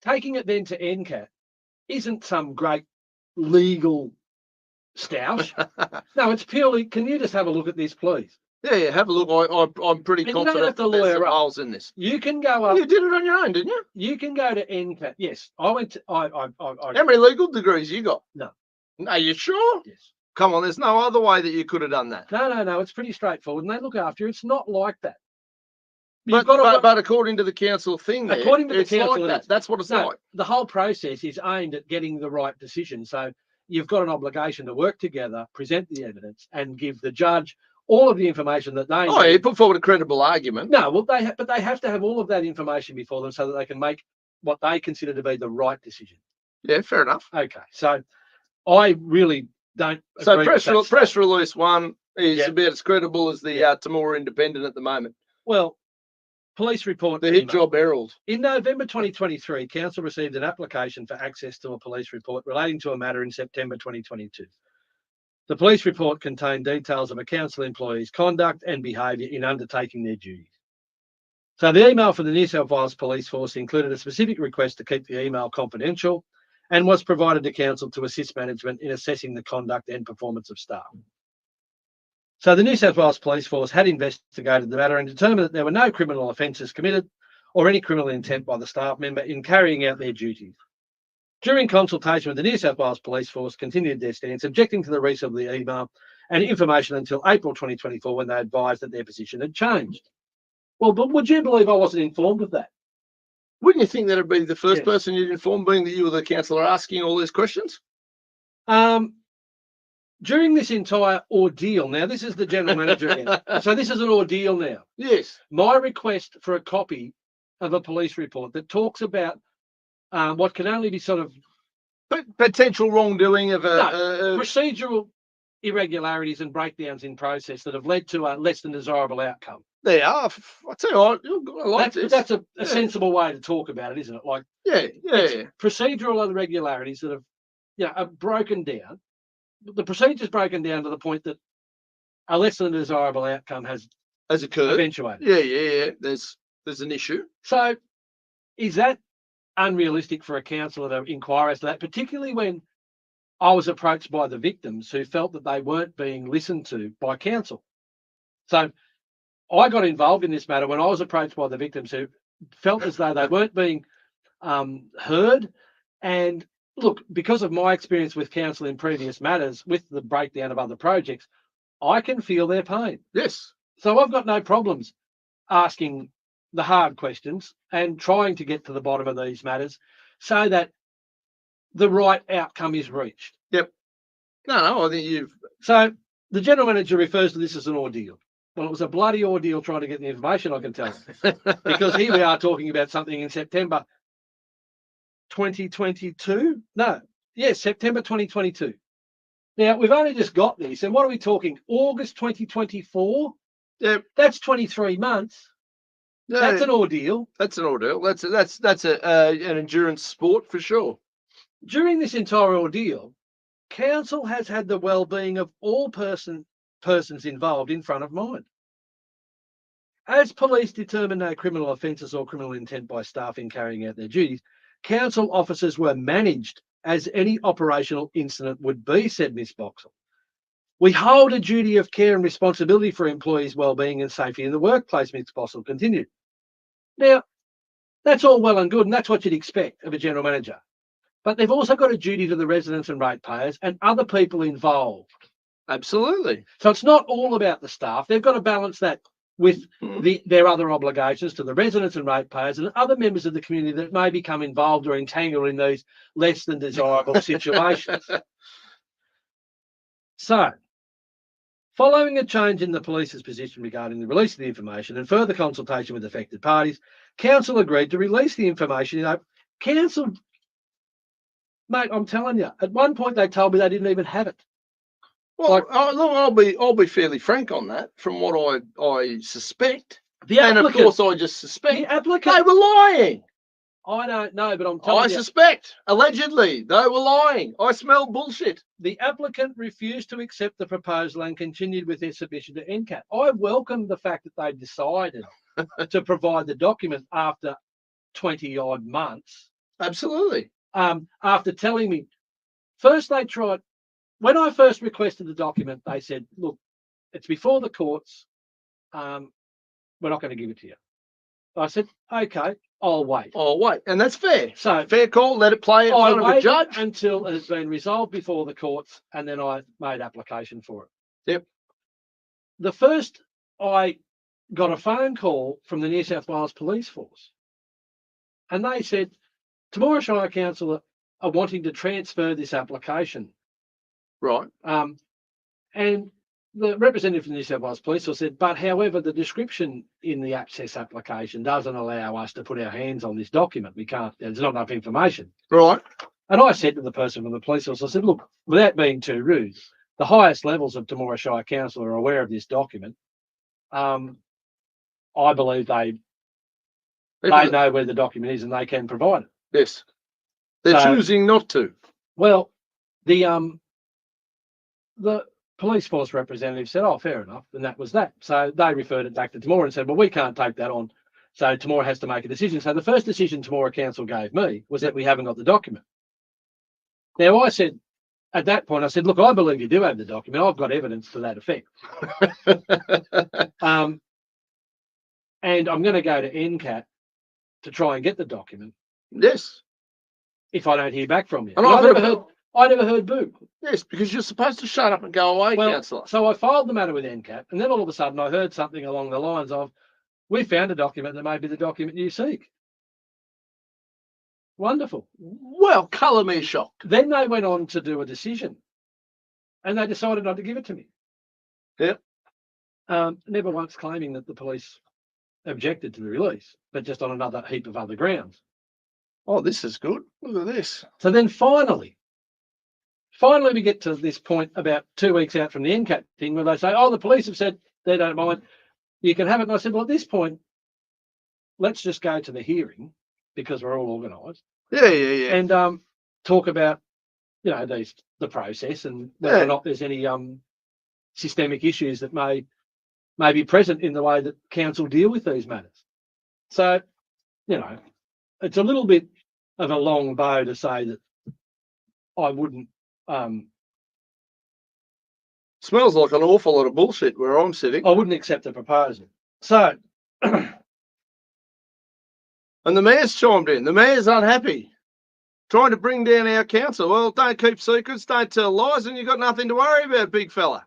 taking it then to NCAT isn't some great legal stoush. No, it's purely, can you just have a look at this, please? Yeah, have a look. I'm pretty And you don't confident have to there's some lawyer up. holes in this. You can go up. You did it on your own, didn't you? You can go to NCAT. Yes, I went to. How many legal degrees you got? No. Are you sure? Yes. Come on, there's no other way that you could have done that. No. It's pretty straightforward, and they look after you. It's not like that. But according to the council thing, according to the it's council, like that. That's what it's no, like. the whole process is aimed at getting the right decision. So you've got an obligation to work together, present the evidence, and give the judge all of the information that they need. Oh, you put forward a credible argument. No, well, but they have to have all of that information before them so that they can make what they consider to be the right decision. Yeah, fair enough. Okay, so I really don't. So agree with that press stuff. release 1 is Yeah. about as credible as the Temora Independent at the moment. Well, police report. The Hit Job Herald. In November 2023, Council received an application for access to a police report relating to a matter in September 2022. The police report contained details of a council employee's conduct and behaviour in undertaking their duties. So the email from the New South Wales Police Force included a specific request to keep the email confidential and was provided to council to assist management in assessing the conduct and performance of staff. So the New South Wales Police Force had investigated the matter and determined that there were no criminal offences committed or any criminal intent by the staff member in carrying out their duties. During consultation with the New South Wales Police Force, continued their stance, objecting to the release of the email and information until April 2024, when they advised that their position had changed. Well, but would you believe I wasn't informed of that? Wouldn't you think that'd be the first Yes. person you'd inform, being that you were the councillor asking all these questions? During this entire ordeal, now this is the general manager again. So this is an ordeal now. Yes. My request for a copy of a police report that talks about what can only be sort of Potential wrongdoing of procedural irregularities and breakdowns in process that have led to a less than desirable outcome. There are. I tell you what, I like this. That's a sensible way to talk about it, isn't it? Like, Yeah. procedural irregularities that have, are broken down. The procedure's broken down to the point that a less than desirable outcome has occurred. eventuated. Yeah. There's an issue. So, is that unrealistic for a councillor to inquire as to that, particularly when I was approached by the victims who felt that they weren't being listened to by council? So I got involved in this matter when I was approached by the victims who felt as though they weren't being heard. And look, because of my experience with council in previous matters, with the breakdown of other projects, I can feel their pain. Yes. So I've got no problems asking the hard questions and trying to get to the bottom of these matters so that the right outcome is reached. Yep. No, I think you've... So the general manager refers to this as an ordeal. Well, it was a bloody ordeal trying to get the information, I can tell you. Because here we are talking about something in September 2022. September 2022. Now, we've only just got this, and what are we talking? August 2024? Yep. That's 23 months. No, That's an ordeal. That's an ordeal. That's an endurance sport for sure. During this entire ordeal, council has had the well-being of all persons involved in front of mind. As police determined no criminal offences or criminal intent by staff in carrying out their duties, council officers were managed as any operational incident would be, said Ms Boxall. We hold a duty of care and responsibility for employees' well-being and safety in the workplace, Ms Boxall continued. Now, that's all well and good, and that's what you'd expect of a general manager. But they've also got a duty to the residents and ratepayers and other people involved. Absolutely. So it's not all about the staff. They've got to balance that with their other obligations to the residents and ratepayers and other members of the community that may become involved or entangled in these less than desirable situations. So, following a change in the police's position regarding the release of the information and further consultation with affected parties, council agreed to release the information. Council, mate, I'm telling you, at one point they told me they didn't even have it. Well, I'll be fairly frank on that. From what I suspect, and of course I just suspect, the applicant, they were lying. I don't know, but I'm telling you. I suspect, allegedly, they were lying. I smell bullshit. The applicant refused to accept the proposal and continued with their submission to NCAT. I welcome the fact that they decided to provide the document after 20 odd months. Absolutely. After telling me, first they tried, when I first requested the document, they said, look, it's before the courts. We're not going to give it to you. I said, okay, I'll wait. Oh, wait. And that's fair. So Fair call. Let it play in front of a waited judge. until it has been resolved before the courts, and then I made application for it. Yep. The first, I got a phone call from the New South Wales Police Force, and they said, Temora Shire Council are wanting to transfer this application. Right. And the representative from the New South Wales Police Force said, but however, the description in the access application doesn't allow us to put our hands on this document. We can't, there's not enough information. Right. And I said to the person from the police force, I said, look, without being too rude, the highest levels of Temora Shire Council are aware of this document. I believe they know where the document is and they can provide it. Yes. They're choosing not to. Well, the police force representative said, oh, fair enough. And that was that. So they referred it back to Temora and said, well, we can't take that on. So Temora has to make a decision. So the first decision Temora Council gave me was that we haven't got the document. Now, I said, at that point, I said, look, I believe you do have the document. I've got evidence to that effect. And I'm going to go to NCAT to try and get the document. Yes. If I don't hear back from you. And I never heard boo. Yes, because you're supposed to shut up and go away, councillor. So I filed the matter with NCAT, and then all of a sudden I heard something along the lines of, we found a document that may be the document you seek. Wonderful. Well, colour me shocked. Then they went on to do a decision, and they decided not to give it to me. Yep. Never once claiming that the police objected to the release, but just on another heap of other grounds. Oh, this is good. Look at this. So then finally we get to this point about 2 weeks out from the NCAT thing where they say, oh, the police have said they don't mind, you can have it. And I said, well, at this point, let's just go to the hearing because we're all organised. Yeah. And talk about, the process and whether or not there's any systemic issues that may be present in the way that council deal with these matters. So, it's a little bit of a long bow to say that I wouldn't. Smells like an awful lot of bullshit where I'm sitting. I wouldn't accept the proposal. So, and the mayor's chimed in. The mayor's unhappy, trying to bring down our council. Well, don't keep secrets, don't tell lies, and you've got nothing to worry about, big fella.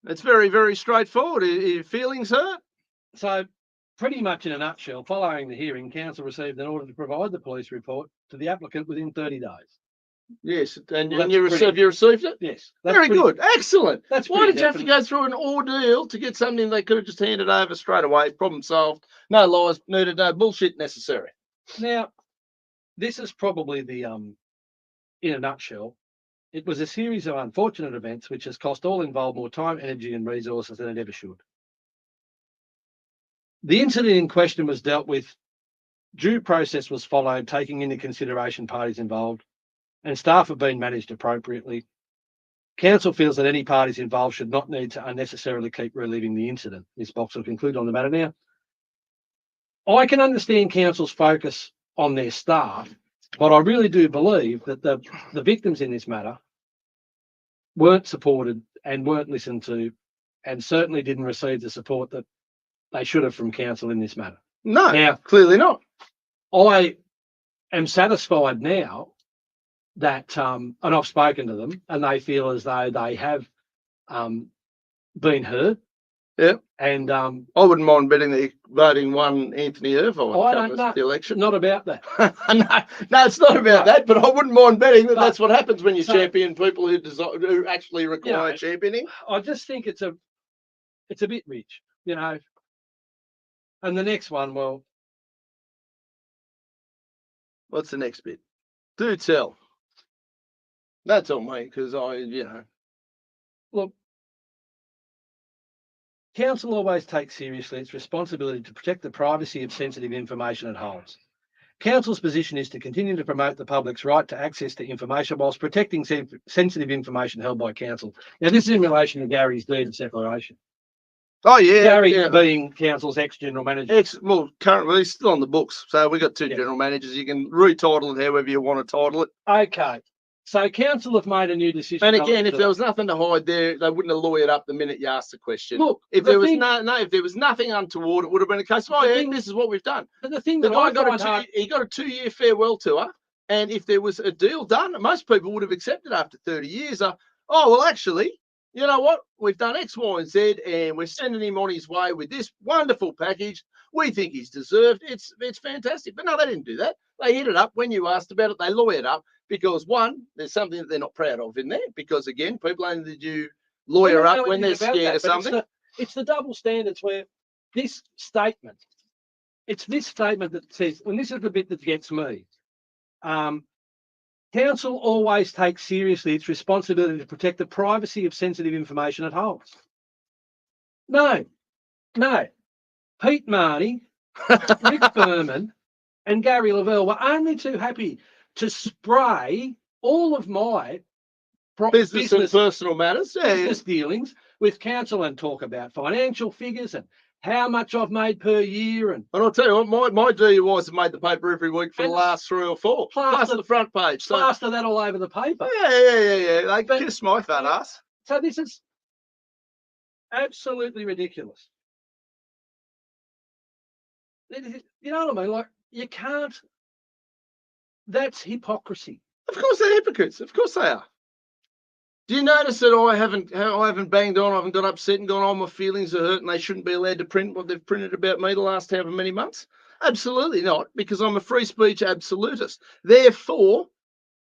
It's very, very straightforward. Are your feelings hurt? So, pretty much in a nutshell, following the hearing, council received an order to provide the police report to the applicant within 30 days. Yes, and Well, you received it? Yes. Very good. Excellent. Why did you have to definite. go through an ordeal to get something they could have just handed over straight away? Problem solved. No lies needed, no bullshit necessary. Now, this is probably the, in a nutshell, it was a series of unfortunate events which has cost all involved more time, energy and resources than it ever should. The incident in question was dealt with, due process was followed, taking into consideration parties involved, and staff have been managed appropriately. Council feels that any parties involved should not need to unnecessarily keep reliving the incident. Ms. Box will conclude on the matter now. I can understand council's focus on their staff, but I really do believe that the victims in this matter weren't supported and weren't listened to, and certainly didn't receive the support that they should have from council in this matter. No, Now, clearly not. I am satisfied now that, and I've spoken to them, and they feel as though they have been heard. Yeah. And I wouldn't mind betting they're voting one Anthony Irvine I don't know. the election. Not about that. no, it's not about that, but I wouldn't mind betting that that's what happens when you So- champion people who actually require championing. I just think it's a bit rich, And the next one, well, What's the next bit? Do tell. That's on me because look, council always takes seriously its responsibility to protect the privacy of sensitive information it holds. Council's position is to continue to promote the public's right to access to information whilst protecting sensitive information held by council. Now, this is in relation to Gary's deed of separation. Oh, yeah. Gary being council's ex-general manager. Well, currently he's still on the books. So we've got two Yeah. general managers. You can retitle it however you want to title it. Okay. So council have made a new decision. And again, if there was nothing to hide there, they wouldn't have lawyered up the minute you asked the question. Look, if the there was thing- if there was nothing untoward, it would have been a case of, oh The yeah, thing- this is what we've done. But the thing The that guy I got find hard, he got a 2-year farewell tour, and if there was a deal done, most people would have accepted after 30 years. Oh well, actually, you know what? We've done X, Y, and Z, and we're sending him on his way with this wonderful package. We think he's deserved. It's fantastic. But no, they didn't do that. They hit it up when you asked about it. They lawyered up because one, there's something that they're not proud of in there. Because again, people only do lawyer up when they're scared of something. It's the double standards where this statement, it's this statement that says, and this is the bit that gets me. Council always takes seriously its responsibility to protect the privacy of sensitive information it holds. No. Pete Marnie, Rick Berman, and Gary Lavelle were only too happy to spray all of my Business and personal matters. business dealings with council and talk about financial figures and how much I've made per year. And I'll tell you what, my DUIs have made the paper every week for the last 3 or 4. Plus the front page. So plaster that all over the paper. yeah. They kiss my fat ass. So this is absolutely ridiculous. You know what I mean? Like, you can't. That's hypocrisy. Of course they're hypocrites. Of course they are. Do you notice that I haven't banged on, I haven't got upset and gone, oh, my feelings are hurt and they shouldn't be allowed to print what they've printed about me the last however many months? Absolutely not, because I'm a free speech absolutist. Therefore,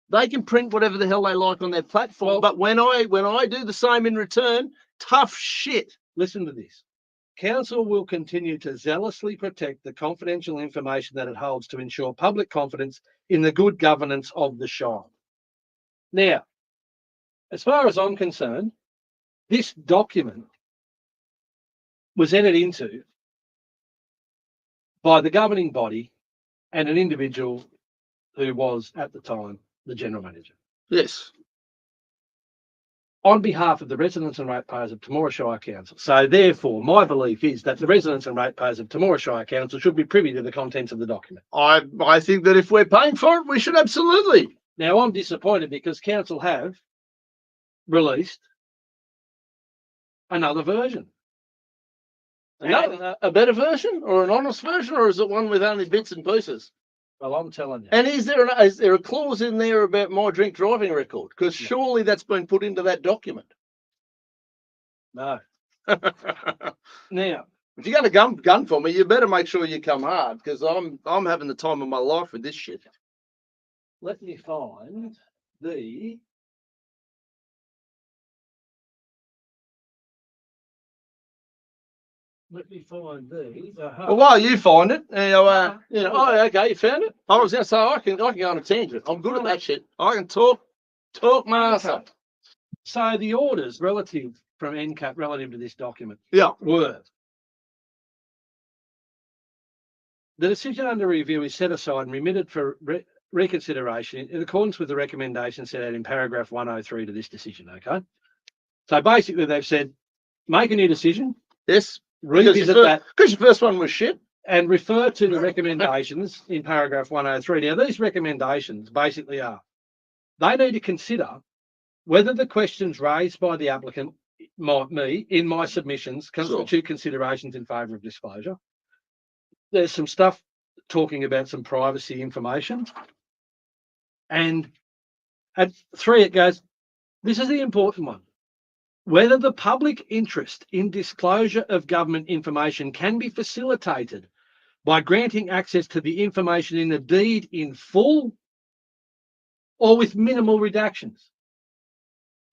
they can print whatever the hell they like on their platform. Well, but when I do the same in return, tough shit. Listen to this. Council will continue to zealously protect the confidential information that it holds to ensure public confidence in the good governance of the Shire. Now, as far as I'm concerned, this document was entered into by the governing body and an individual who was at the time the general manager. Yes. On behalf of the residents and ratepayers of Temora Shire Council. So therefore, my belief is that the residents and ratepayers of Temora Shire Council should be privy to the contents of the document. I think that if we're paying for it, we should absolutely. Now, I'm disappointed because council have released another version. A better version or an honest version, or is it one with only bits and pieces? Well, I'm telling you. And is there a clause in there about my drink driving record? Because surely that's been put into that document. No. If Now, you're going to gun for me, you better make sure you come hard, because I'm having the time of my life with this shit. let me find the Well, while you find it, oh, okay, you found it. I was going to say I can go on a tangent. I'm good at that shit. I can talk my ass up. So the orders relative from NCAP relative to this document Yeah. were: the decision under review is set aside and remitted for reconsideration in accordance with the recommendations set out in paragraph 103 to this decision. Okay. So basically, they've said, make a new decision. Yes. Revisit that. Because your first one was shit. And refer to the recommendations in paragraph 103. Now, these recommendations basically are, they need to consider whether the questions raised by the applicant, me, in my submissions constitute considerations in favour of disclosure. There's some stuff talking about some privacy information. And at 3, it goes, this is the important one. Whether the public interest in disclosure of government information can be facilitated by granting access to the information in the deed in full or with minimal redactions.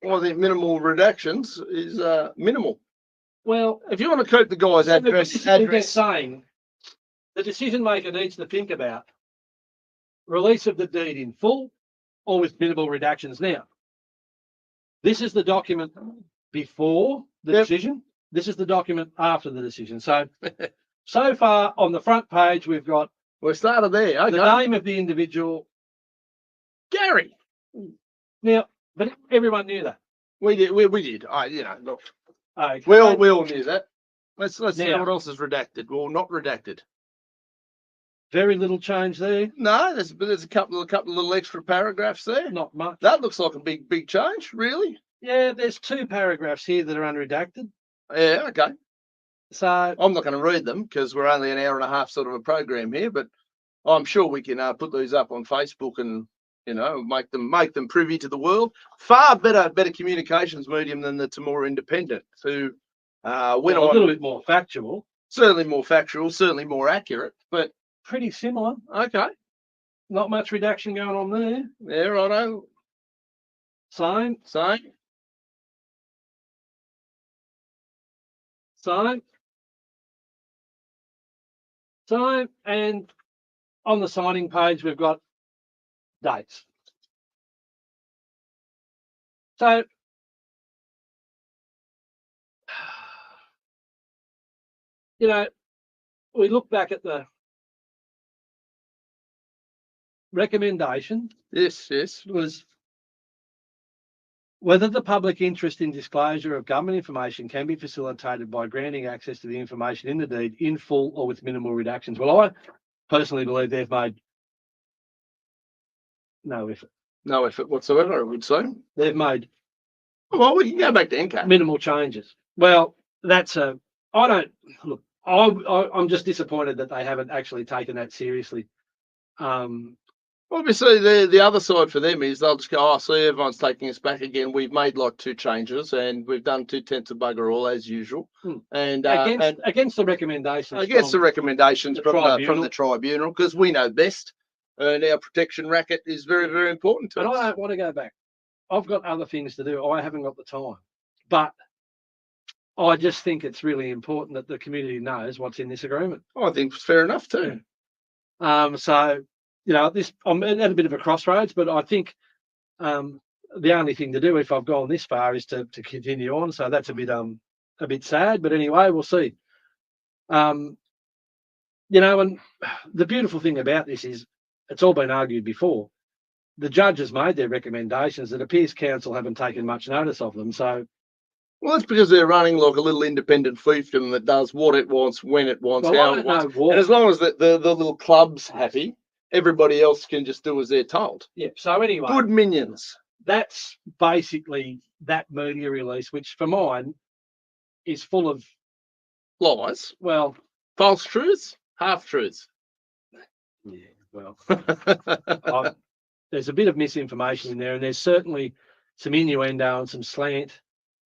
Well, I think minimal redactions is minimal. Well, if you want to keep the guy's address, they're saying the decision maker needs to think about release of the deed in full or with minimal redactions. Now, this is the document before the decision. This is the document after the decision. So, so far on the front page, we've got we started there. Okay. The name of the individual, Gary. Now, but everyone knew that. We did. We did. Look. Okay. We all knew that. Let's see Now, what else is redacted. Well, not redacted. Very little change there. No, there's a couple of little extra paragraphs there. Not much. That looks like a big change, really. Yeah, there's 2 paragraphs here that are unredacted. Yeah, okay. So I'm not going to read them because we're only an hour and a half sort of a program here, but I'm sure we can put these up on Facebook and make them privy to the world. Far better communications medium than the Temora Independent, who went a on little bit more factual, certainly more factual, certainly more accurate, but pretty similar. okay. Not much redaction going on there. Yeah, righto. Same. And on the signing page, we've got dates. So we look back at the recommendation. Yes. Was whether the public interest in disclosure of government information can be facilitated by granting access to the information in the deed in full or with minimal redactions. Well, I personally believe they've made no effort. No effort whatsoever, I would say. They've made we can go back to NCAT. Minimal changes. Well, I'm just disappointed that they haven't actually taken that seriously. Obviously, the other side for them is they'll just go, see, everyone's taking us back again. We've made like 2 changes and we've done 2/10 of bugger all as usual. And against the recommendations. Against the recommendations from the tribunal, because we know best. And our protection racket is very, very important to us. And I don't want to go back. I've got other things to do. I haven't got the time. But I just think it's really important that the community knows what's in this agreement. I think it's fair enough too. So, I'm at a bit of a crossroads, but I think the only thing to do if I've gone this far is to continue on. So that's a bit sad, but anyway, we'll see. And the beautiful thing about this is it's all been argued before. The judge has made their recommendations. It appears council haven't taken much notice of them. So, well, that's because they're running like a little independent fiefdom that does what it wants, when it wants, how it wants. And as long as the little club's happy, everybody else can just do as they're told. Yeah. So anyway, good minions. That's basically that media release, which for mine is full of lies. Well, false truths, half truths. Yeah. Well, there's a bit of misinformation in there, and there's certainly some innuendo and some slant,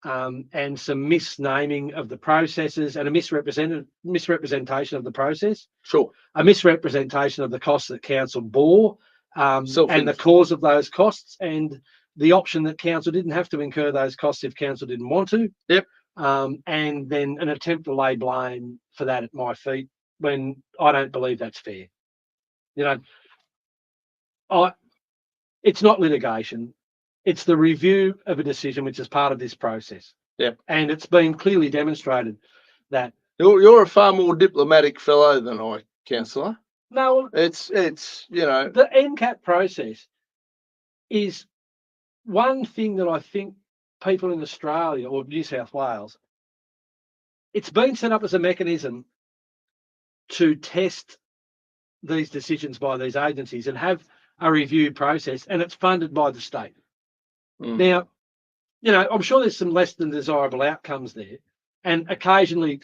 and some misnaming of the processes and a misrepresentation of the process. Sure. A misrepresentation of the costs that council bore, and the cause of those costs, and the option that council didn't have to incur those costs if council didn't want to. Yep. And then an attempt to lay blame for that at my feet when I don't believe that's fair. It's not litigation. It's the review of a decision which is part of this process. Yeah. And it's been clearly demonstrated that you're a far more diplomatic fellow than I, councillor. No, it's the NCAT process is one thing that I think people in Australia or New South Wales, it's been set up as a mechanism to test these decisions by these agencies and have a review process, and it's funded by the state. Now, I'm sure there's some less than desirable outcomes there, and occasionally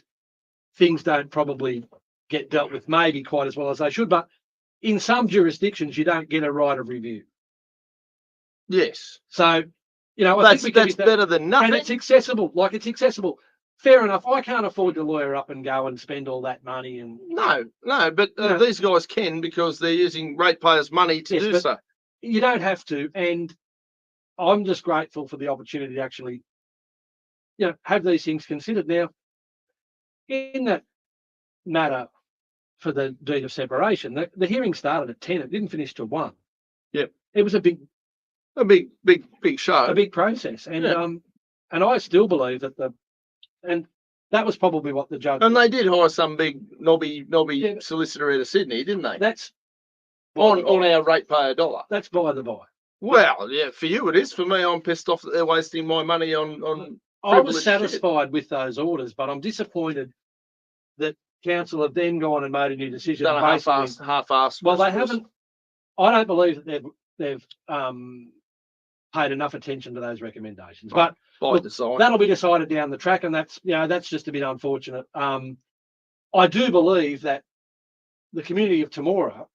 things don't probably get dealt with maybe quite as well as they should, but in some jurisdictions you don't get a right of review. Yes. So, I think that's better than nothing. And it's accessible. It's accessible. Fair enough. I can't afford to lawyer up and go and spend all that money. And no, but these guys can, because they're using ratepayers' money to do so. You don't have to, and I'm just grateful for the opportunity to actually, have these things considered. Now, in that matter for the deed of separation, the hearing started at 10. It didn't finish till 1. Yep. It was a big show, a big process, and and I still believe that and that was probably what the judge. And they did hire some big knobby solicitor out of Sydney, didn't they? That's on our ratepayer dollar. That's by the by. Well, yeah, for you it is. For me, I'm pissed off that they're wasting my money on. I was satisfied with those orders, but I'm disappointed that council have then gone and made a new decision. Done a basically, half-assed. well, they haven't. I don't believe that they've paid enough attention to those recommendations. Right. But By look, design. that'll be decided down the track, and that's just a bit unfortunate. I do believe that the community of Temora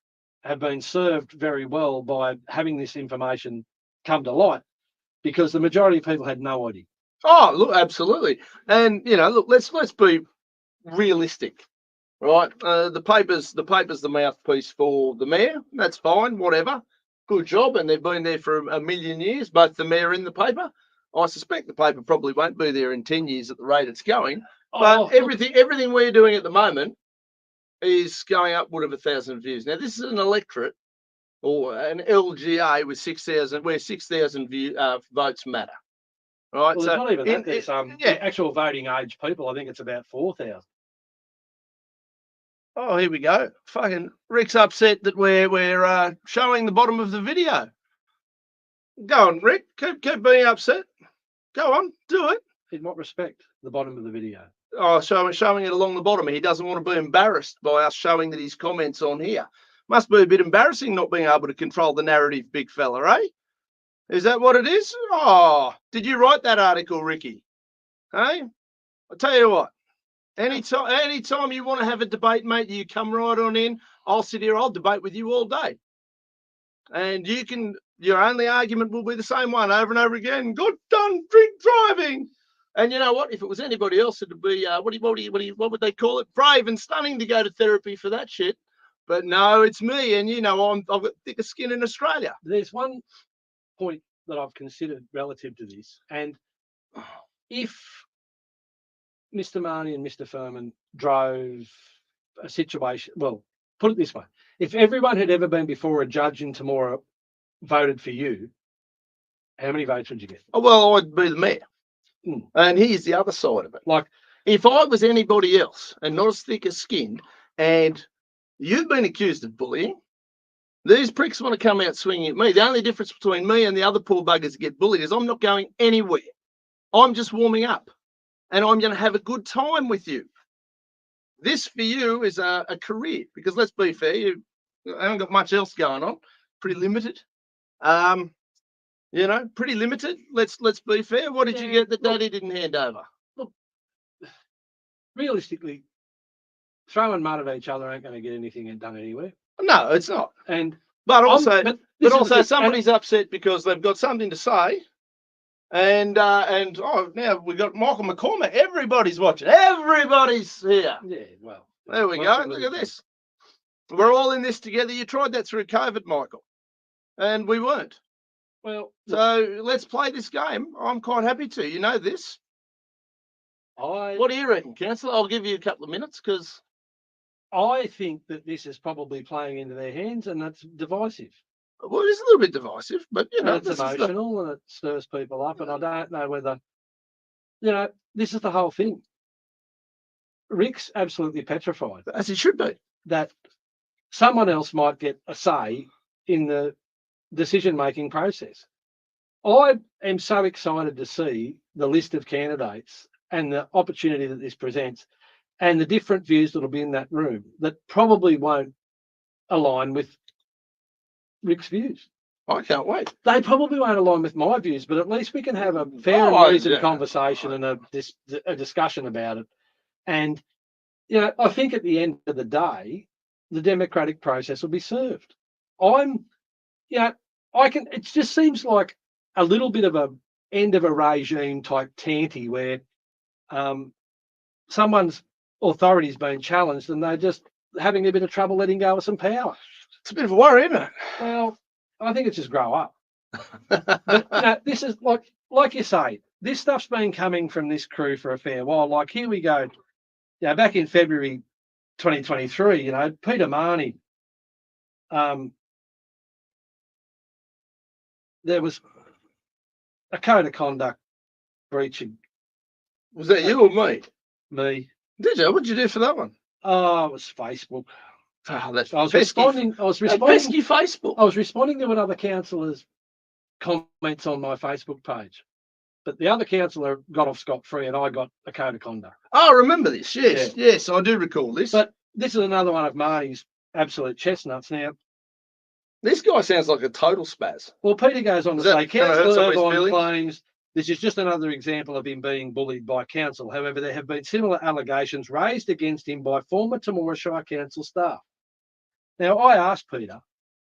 have been served very well by having this information come to light, because the majority of people had no idea. Oh, look, absolutely. And look, let's be realistic, right? The paper's the mouthpiece for the mayor. That's fine, whatever. Good job, and they've been there for a million years, both the mayor and the paper. I suspect the paper probably won't be there in 10 years at the rate it's going. But everything we're doing at the moment is going upward of 1,000 views. Now, this is an electorate or an LGA with 6,000, where 6,000 votes matter. Right. Well, so it's not even that. There's the actual voting age people. I think it's about 4,000. Oh, here we go. Fucking Rick's upset that we're showing the bottom of the video. Go on, Rick. Keep being upset. Go on, do it. In what respect? The bottom of the video. Oh, showing it along the bottom. He doesn't want to be embarrassed by us showing that his comments on here. Must be a bit embarrassing not being able to control the narrative, big fella, eh? Is that what it is? Oh, did you write that article, Ricky? Hey, I'll tell you what. Anytime you want to have a debate, mate, you come right on in. I'll sit here. I'll debate with you all day. And your only argument will be the same one over and over again. Got done drink driving. And you know what? If it was anybody else, it'd be what would they call it? Brave and stunning to go to therapy for that shit. But no, it's me, and I've got thicker skin in Australia. There's one point that I've considered relative to this, and if Mr. Marnie and Mr. Furman drove a situation, well, put it this way: if everyone had ever been before a judge in Temora voted for you, how many votes would you get? Oh, well, I'd be the mayor. And here's the other side of it. Like, if I was anybody else and not as thick as skinned, and you've been accused of bullying, these pricks want to come out swinging at me. The only difference between me and the other poor buggers that get bullied is I'm not going anywhere. I'm just warming up, and I'm going to have a good time with you. This for you is a career, because let's be fair, you haven't got much else going on. Pretty limited. Pretty limited. Let's be fair. What did you get that Daddy didn't hand over? Look, realistically, throwing mud at each other ain't going to get anything done anywhere. No, it's not. But also somebody's upset because they've got something to say. And now we've got Michael McCormack. Everybody's watching. Everybody's here. Yeah, well. There we go. Look at this. We're all in this together. You tried that through COVID, Michael. And we weren't. Well, so let's play this game. I'm quite happy to. You know this. What do you reckon, Councillor? I'll give you a couple of minutes, because I think that this is probably playing into their hands, and that's divisive. Well, it is a little bit divisive, but it's emotional and it stirs people up, and I don't know whether this is the whole thing. Rick's absolutely petrified, as he should be, that someone else might get a say in the decision-making process. I am so excited to see the list of candidates and the opportunity that this presents, and the different views that will be in that room that probably won't align with Rick's views. I can't wait. They probably won't align with my views, but at least we can have a fair and reasoned conversation and a discussion about it. And, I think at the end of the day, the democratic process will be served. It just seems like a little bit of a end of a regime type tanty where someone's authority's been challenged and they're just having a bit of trouble letting go of some power. It's a bit of a worry, isn't it? Well, I think it's just grow up. But this is like you say, this stuff's been coming from this crew for a fair while. Like, here we go. Back in February 2023, Peter Marnie, there was a code of conduct breaching. Was that you or me? Me. Did you? What did you do for that one? Oh, it was Facebook. Oh, that's I was responding. Pesky Facebook. I was responding to another councillor's comments on my Facebook page, but the other councillor got off scot-free and I got a code of conduct. Oh, I remember this. Yes, yes, I do recall this. But this is another one of Marty's absolute chestnuts. Now, this guy sounds like a total spaz. well, Peter goes on to Is that say, gonna hurt Councillor somebody's Irvine feelings? claims this is just another example of him being bullied by council. However, there have been similar allegations raised against him by former Temora Shire Council staff. Now, I asked Peter,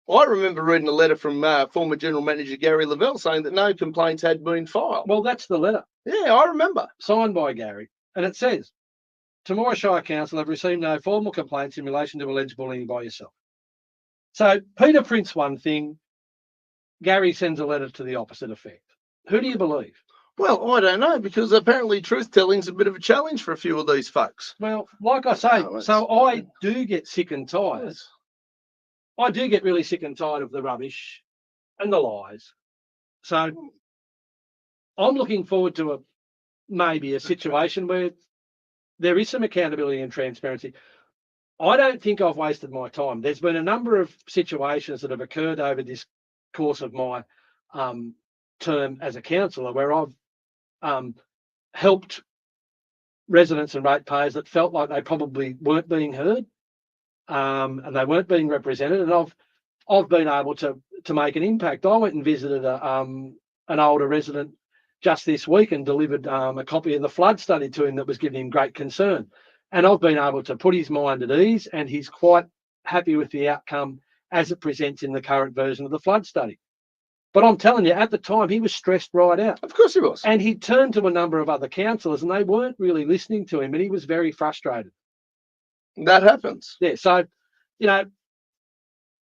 I remember reading a letter from former General Manager Gary Lavelle saying that no complaints had been filed. well, that's the letter Yeah, I remember. signed by Gary, and it says, Temora Shire Council have received no formal complaints in relation to alleged bullying by yourself. So Peter prints one thing, Gary sends a letter to the opposite effect. Who do you believe? Well, I don't know, because apparently truth-telling's a bit of a challenge for a few of these folks. Well, like I say, No, so I do get sick and tired. Yes. I do get really sick and tired of the rubbish and the lies. So I'm looking forward to maybe a situation where there is some accountability and transparency. I don't think I've wasted my time. There's been a number of situations that have occurred over this course of my term as a councillor where I've helped residents and ratepayers that felt like they probably weren't being heard and they weren't being represented, and I've been able to make an impact. I went and visited an older resident just this week and delivered a copy of the flood study to him that was giving him great concern. And I've been able to put his mind at ease, and he's quite happy with the outcome as it presents in the current version of the flood study. But I'm telling you, at the time, he was stressed right out. Of course he was. And he turned to a number of other councillors and they weren't really listening to him, and he was very frustrated. That happens. Yeah, so, you know,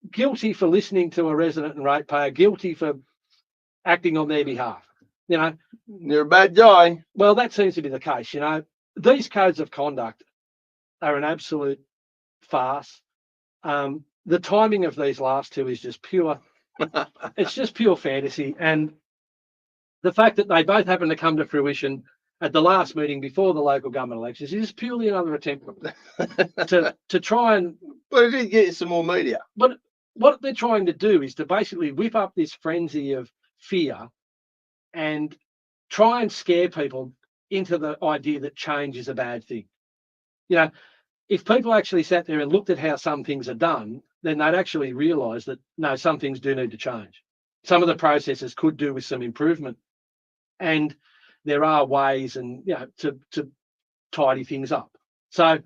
guilty for listening to a resident and ratepayer, guilty for acting on their behalf. You know, You're a bad guy. well, that seems to be the case. You know, these codes of conduct are an absolute farce. The timing of these last two is just pure, it's just pure fantasy. And the fact that they both happen to come to fruition at the last meeting before the local government elections is purely another attempt to try and. But it did get you some more media. But what they're trying to do is to basically whip up this frenzy of fear and try and scare people into the idea that change is a bad thing. You know, if people actually sat there and looked at how some things are done, then they'd actually realise that, no, some things do need to change. Some of the processes could do with some improvement. And there are ways and, you know, to tidy things up. So,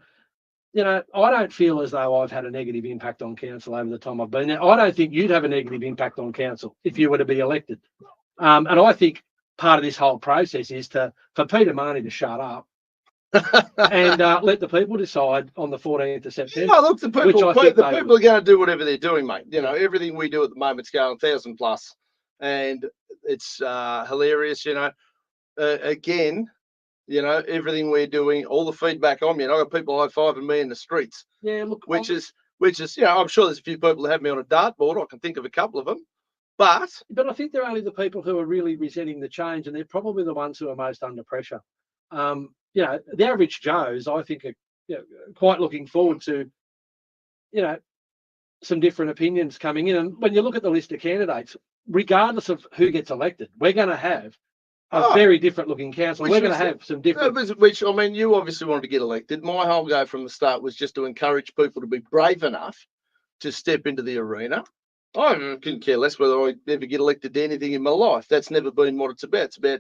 you know, I don't feel as though I've had a negative impact on council over the time I've been there. I don't think you'd have a negative impact on council if you were to be elected. And I think part of this whole process is for Peter Marnie to shut up and let the people decide on the 14th of September. No, look, the people, Which I think the they people are going to do whatever they're doing, mate. You know, everything we do at the moment's going 1,000 plus, and it's hilarious. You know, again, you know, everything we're doing, all the feedback on me, and I got people high-fiving me in the streets. Yeah, look, which is, you know, I'm sure there's a few people that have me on a dartboard. I can think of a couple of them, but I think they're only the people who are really resenting the change, and they're probably the ones who are most under pressure. You know, the average Joes, I think, are, you know, quite looking forward to, you know, some different opinions coming in. And when you look at the list of candidates, regardless of who gets elected, we're going to have a very different looking council. We're going to have some different. Which, I mean, you obviously wanted to get elected. My whole go from the start was just to encourage people to be brave enough to step into the arena. I couldn't care less whether I ever get elected to anything in my life. That's never been what it's about. It's about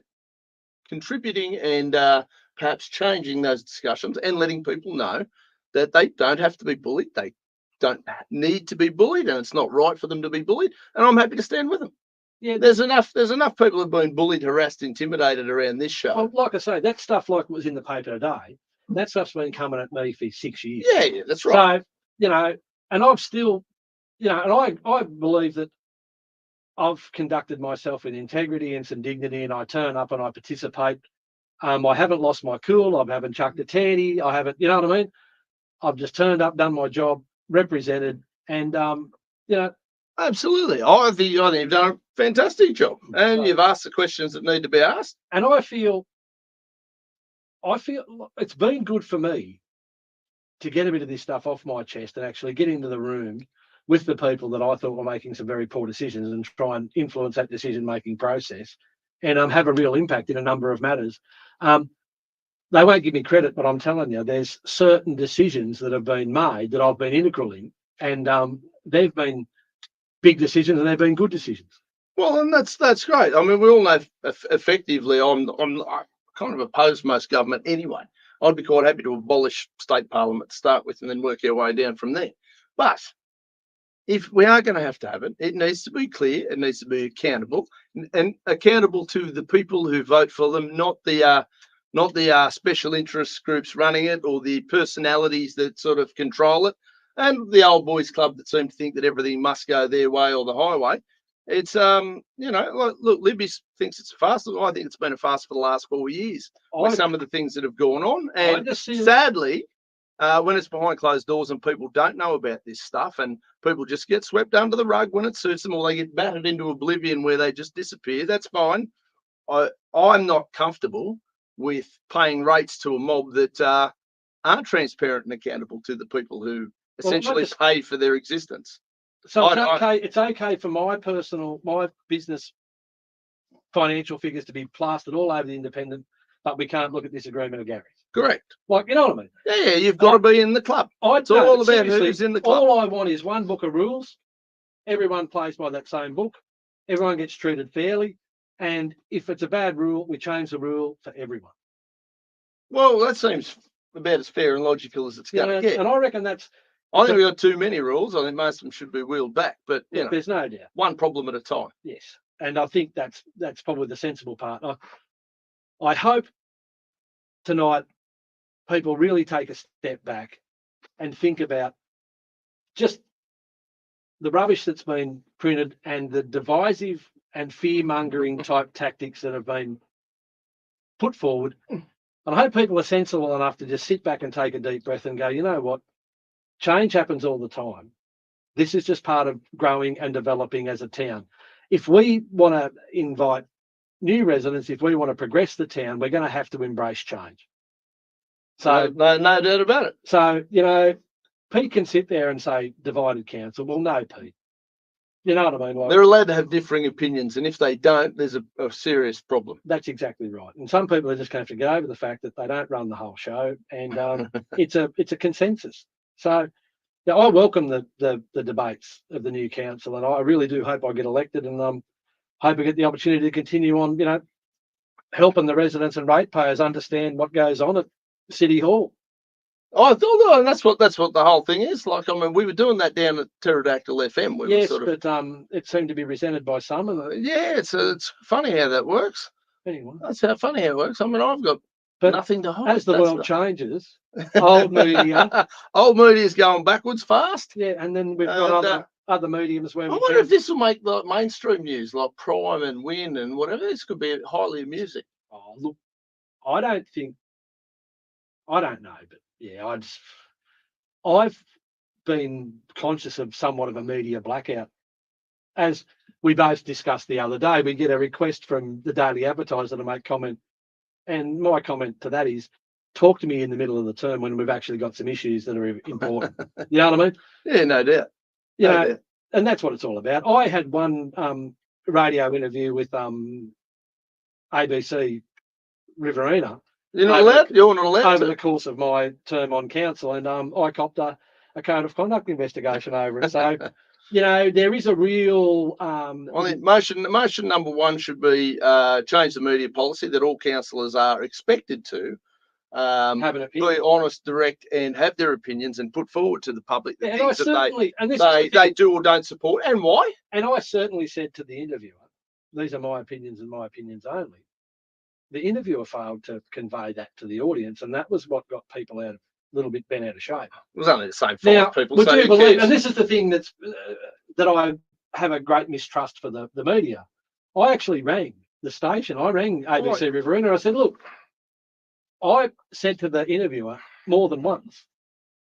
contributing and perhaps changing those discussions and letting people know that they don't have to be bullied. They don't need to be bullied, and it's not right for them to be bullied. And I'm happy to stand with them. Yeah, There's enough people who've been bullied, harassed, intimidated around this show. well, like I say, that stuff like was in the paper today, that stuff's been coming at me for 6 years. Yeah, that's right. So, you know, and I've still, you know, and I believe that I've conducted myself with integrity and some dignity, and I turn up and I participate. I haven't lost my cool. I haven't chucked a tanny. I haven't, you know what I mean? I've just turned up, done my job, represented, and, you know. Absolutely. I think you've done a fantastic job, and you've asked the questions that need to be asked. And I feel it's been good for me to get a bit of this stuff off my chest and actually get into the room with the people that I thought were making some very poor decisions and try and influence that decision-making process and have a real impact in a number of matters. They won't give me credit, but I'm telling you, there's certain decisions that have been made that I've been integral in, and they've been big decisions and they've been good decisions. Well, and that's great. I mean, we all know effectively I kind of oppose most government anyway. I'd be quite happy to abolish state parliament to start with and then work our way down from there. But if we are going to have it, it needs to be clear, it needs to be accountable, and accountable to the people who vote for them, not the special interest groups running it or the personalities that sort of control it, and the old boys club that seem to think that everything must go their way or the highway. It's look, Libby thinks it's a farce. I think it's been a farce for the last 4 years with some of the things that have gone on, and sadly, when it's behind closed doors and people don't know about this stuff and people just get swept under the rug when it suits them, or they get battered into oblivion where they just disappear, that's fine. I'm not comfortable with paying rates to a mob that aren't transparent and accountable to the people who essentially pay for their existence. So it's okay for my business financial figures to be plastered all over the Independent, but we can't look at this agreement of Gary's. Correct. Like, you know what I mean? Yeah, you've got to be in the club. It's all about who's in the club. All I want is one book of rules. Everyone plays by that same book. Everyone gets treated fairly. And if it's a bad rule, we change the rule for everyone. Well, that seems about as fair and logical as it's going to get. And I reckon that's... I think we've got too many rules. I think most of them should be wheeled back. But there's no doubt. One problem at a time. Yes. And I think that's probably the sensible part. I hope tonight people really take a step back and think about just the rubbish that's been printed and the divisive and fear-mongering type tactics that have been put forward. And I hope people are sensible enough to just sit back and take a deep breath and go, you know what? Change happens all the time. This is just part of growing and developing as a town. If we want to invite new residents, if we want to progress the town, we're going to have to embrace change. So no doubt about it. So, Pete can sit there and say divided council. Well, no, Pete. You know what I mean? Like, they're allowed to have differing opinions, and if they don't, there's a serious problem. That's exactly right. And some people are just going to have to get over the fact that they don't run the whole show, and it's a consensus. So I welcome the debates of the new council, and I really do hope I get elected, and hope I get the opportunity to continue on, helping the residents and ratepayers understand what goes on at City Hall. I thought that's what the whole thing is. Like, I mean, we were doing that down at Pterodactyl FM. But it seemed to be resented by some. And it's funny how that works. Anyway, that's how funny how it works. I mean, I've got nothing to hide. As the world changes, old media is going backwards fast. Yeah, and then we've got other mediums where I wonder if this will make like mainstream news, like Prime and Win and whatever. This could be highly amusing. Oh, look, I don't know, but yeah, I've been conscious of somewhat of a media blackout. As we both discussed the other day, we get a request from the Daily Advertiser to make comment, and my comment to that is, talk to me in the middle of the term when we've actually got some issues that are important. You know what I mean? Yeah, no doubt. Doubt. And that's what it's all about. I had one radio interview with ABC Riverina. You're not allowed over the course of my term on council, and I copped a code of conduct investigation over it. So, there is a real. Motion number one should be change the media policy that all councillors are expected to have an opinion, be honest, direct, and have their opinions and put forward to the public the things that they do or don't support and why. And I certainly said to the interviewer, "These are my opinions and my opinions only." The interviewer failed to convey that to the audience, and that was what got people a little bit bent out of shape. It was only the same five people. Would you believe? And this is the thing that I have a great mistrust for the media. I actually rang the station. I rang ABC Riverina. I said, "Look, I said to the interviewer more than once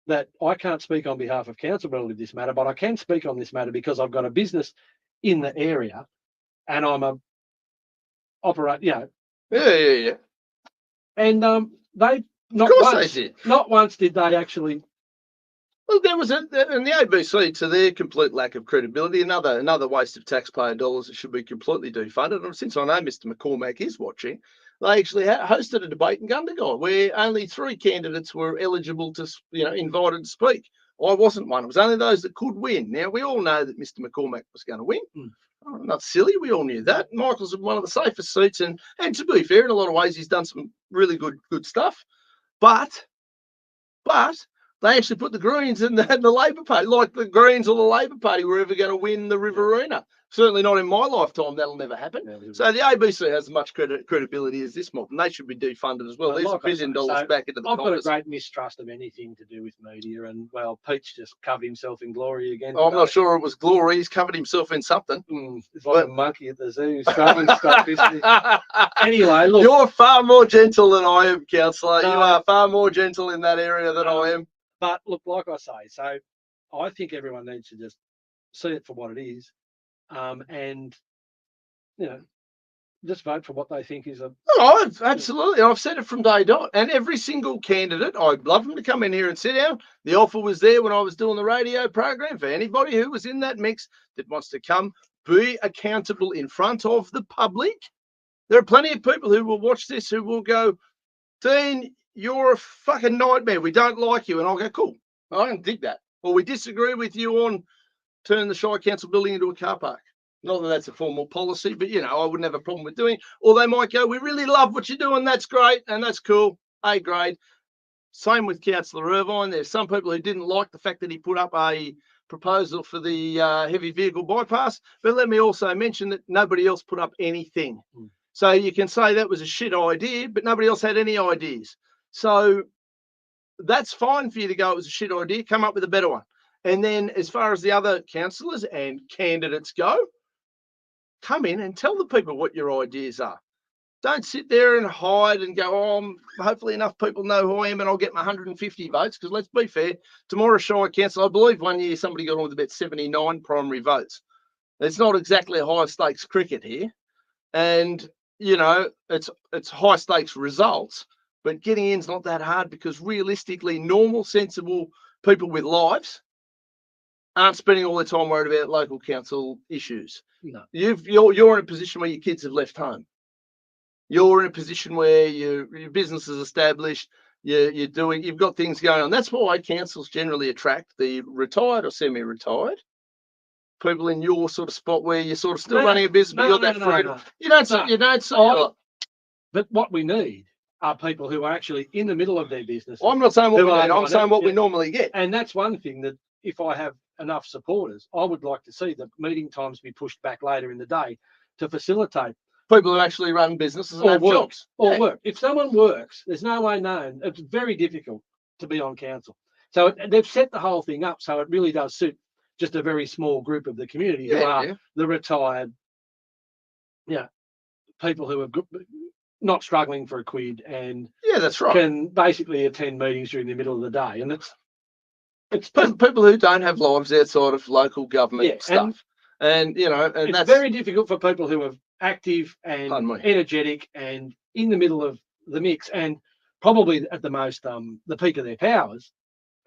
that I can't speak on behalf of council relative to this matter, but I can speak on this matter because I've got a business in the area, and I'm a operate. Yeah. And they not once did they actually Well, there was and the ABC, to their complete lack of credibility, another waste of taxpayer dollars that should be completely defunded. And since I know Mr. McCormack is watching, they actually hosted a debate in Gundagai where only 3 candidates were eligible to, invited to speak. I wasn't one. It was only those that could win. Now, we all know that Mr. McCormack was going to win. I'm not silly. We all knew that. Michael's one of the safest seats. And to be fair, in a lot of ways, he's done some really good stuff. But they actually put the Greens and the Labor Party, like the Greens or the Labor Party, were ever going to win the Riverina. Certainly not in my lifetime. That'll never happen. So the ABC has as much credibility as this mob, and they should be defunded as well. There's $1 billion back into the I've Congress. got a great mistrust of anything to do with media, and well, Pete's just covered himself in glory again. I'm not sure it was glory. He's covered himself in something. It's like a monkey at the zoo, throwing stuff, isn't he? Anyway, look. You're far more gentle than I am, Councillor. No, you are far more gentle in that area than I am. But look, like I say, so I think everyone needs to just see it for what it is. And just vote for what they think is absolutely. I've said it from day dot. And every single candidate, I'd love them to come in here and sit down. The offer was there when I was doing the radio program for anybody who was in that mix that wants to come be accountable in front of the public. There are plenty of people who will watch this who will go, Dean, you're a fucking nightmare. We don't like you. And I'll go, cool. I don't dig that. Or we disagree with you on turn the Shire Council building into a car park. Not that that's a formal policy, but, I wouldn't have a problem with doing it. Or they might go, we really love what you're doing. That's great. And that's cool. A grade. Same with Councillor Irvine. There's some people who didn't like the fact that he put up a proposal for the heavy vehicle bypass. But let me also mention that nobody else put up anything. So you can say that was a shit idea, but nobody else had any ideas. So that's fine for you to go, it was a shit idea. Come up with a better one. And then as far as the other councillors and candidates go, come in and tell the people what your ideas are. Don't sit there and hide and go, hopefully enough people know who I am and I'll get my 150 votes. Because let's be fair, Temora Shire Council, I believe one year somebody got on with about 79 primary votes. It's not exactly a high stakes cricket here. And, it's high stakes results. But getting in's not that hard because realistically, normal, sensible people with lives aren't spending all their time worried about local council issues. No. You're in a position where your kids have left home. You're in a position where your business is established. You've got things going on. That's why councils generally attract the retired or semi-retired people in your sort of spot where you're sort of still running a business, but you're that freedom. You don't. But what we need are people who are actually in the middle of their business. I'm not saying what we need. I'm saying what we normally get. And that's one thing that if I have enough supporters, I would like to see the meeting times be pushed back later in the day to facilitate people who actually run businesses and have jobs. Or work. If someone works, there's no way known. It's very difficult to be on council. So they've set the whole thing up so it really does suit just a very small group of the community who are the retired, people who are not struggling for a quid and that's right, can basically attend meetings during the middle of the day. And it's people who don't have lives outside of local government stuff. And it's very difficult for people who are active and energetic and in the middle of the mix and probably at the most the peak of their powers.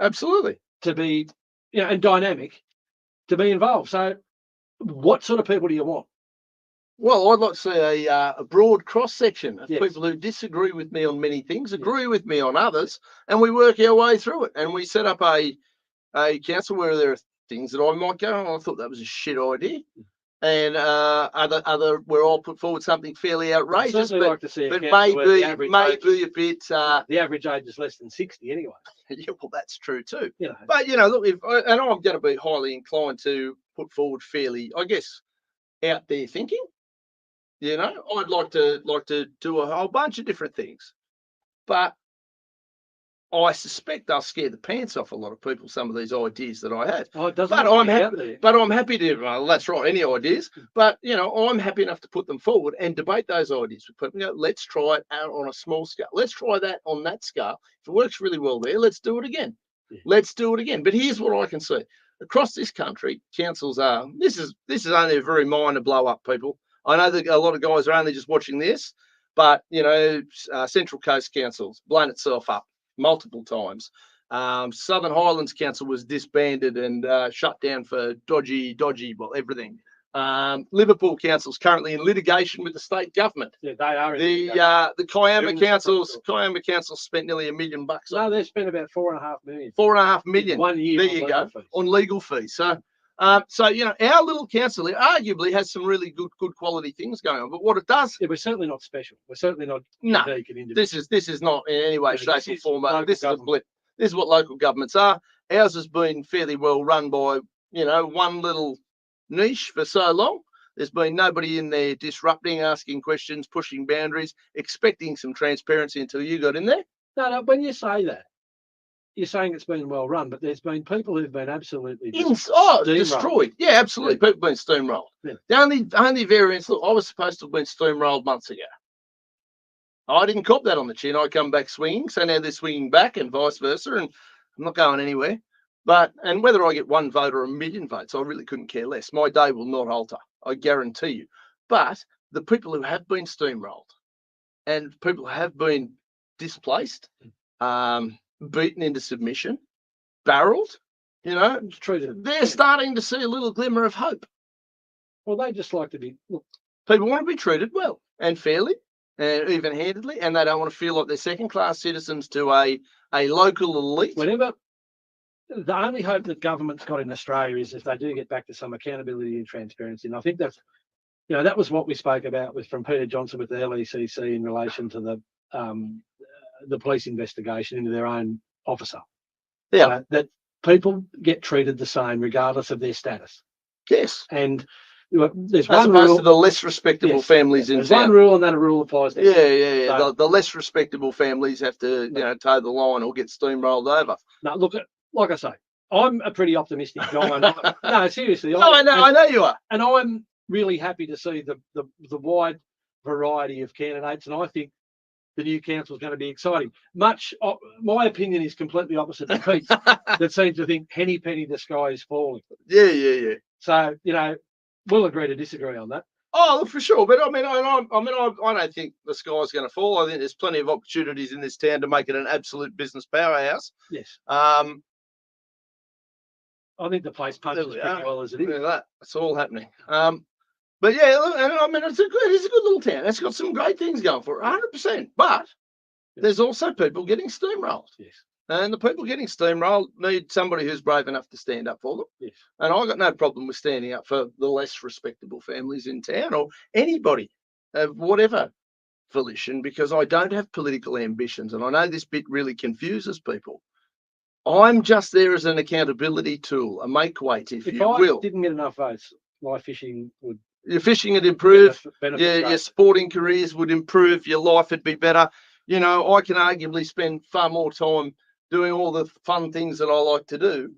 Absolutely. To be and dynamic to be involved. So what sort of people do you want? Well, I'd like to see a broad cross-section of people who disagree with me on many things, agree with me on others, and we work our way through it. And we set up a council where there are things that I might go, I thought that was a shit idea. And other where I'll put forward something fairly outrageous, but, like to see but maybe a bit. The average age is less than 60 anyway. Yeah, well, that's true too. But look, and I'm going to be highly inclined to put forward fairly, I guess, out there thinking. I'd like to do a whole bunch of different things, but I suspect they'll scare the pants off a lot of people, some of these ideas that I had. Oh, it doesn't. But I'm happy to, well, that's right, any ideas. But, I'm happy enough to put them forward and debate those ideas with people. Let's try it out on a small scale. Let's try that on that scale. If it works really well there, let's do it again. Yeah. Let's do it again. But here's what I can see. Across this country, councils are, this is only a very minor blow up, people. I know that a lot of guys are only just watching this, but, Central Coast Council's blown itself up multiple times. Southern Highlands Council was disbanded and shut down for dodgy, well, everything. Liverpool Council's currently in litigation with the state government. Yeah, they are. The Kiama They're in Council spent nearly $1 million. No, they spent about $4.5 million. $4.5 million. 1 year. There you go, on legal fees. So, our little council arguably has some really good quality things going on. But what it does, we're certainly not special. We're certainly not unique and individual. This is not in any way, shape, or form. This is a blip. This is what local governments are. Ours has been fairly well run by one little niche for so long. There's been nobody in there disrupting, asking questions, pushing boundaries, expecting some transparency until you got in there. No, when you say that, you're saying it's been well run, but there's been people who've been absolutely destroyed. Yeah, absolutely. Yeah. People have been steamrolled. Yeah. The only variance, look, I was supposed to have been steamrolled months ago. I didn't cop that on the chin. I come back swinging, so now they're swinging back and vice versa, and I'm not going anywhere. And whether I get 1 vote or 1 million votes, I really couldn't care less. My day will not alter, I guarantee you. But the people who have been steamrolled and people who have been displaced, beaten into submission, barreled, treated. They're starting to see a little glimmer of hope. Well, they just like to be. Look, people want to be treated well and fairly and even-handedly, and they don't want to feel like they're second-class citizens to a local elite. Whenever. The only hope that government's got in Australia is if they do get back to some accountability and transparency. And I think that's, that was what we spoke about from Peter Johnson with the LECC in relation to the police investigation into their own officer. Yeah. That people get treated the same regardless of their status. Yes. And there's as one opposed rule to the less respectable families in town. There's one rule, and that rule applies to Yeah. So, the less respectable families have to, toe the line or get steamrolled over. No, look, like I say, I'm a pretty optimistic guy. No, seriously. I know you are. And I'm really happy to see the wide variety of candidates, and I think the new council is going to be exciting. My opinion is completely opposite to Pete's, that seems to think henny penny the sky is falling. Yeah. So we'll agree to disagree on that. Oh, look, for sure. But I don't think the sky's going to fall. I think there's plenty of opportunities in this town to make it an absolute business powerhouse. Yes. I think the place punches pretty well as it is. That's all happening. But yeah, it's a good little town. It's got some great things going for it, 100%. But there's also people getting steamrolled. Yes. And the people getting steamrolled need somebody who's brave enough to stand up for them. Yes. And I got no problem with standing up for the less respectable families in town or anybody of whatever volition, because I don't have political ambitions. And I know this bit really confuses people. I'm just there as an accountability tool, a make weight, if you will. If I didn't get enough votes, my fishing would. Your fishing would improve. Your sporting careers would improve. Your life would be better. I can arguably spend far more time doing all the fun things that I like to do.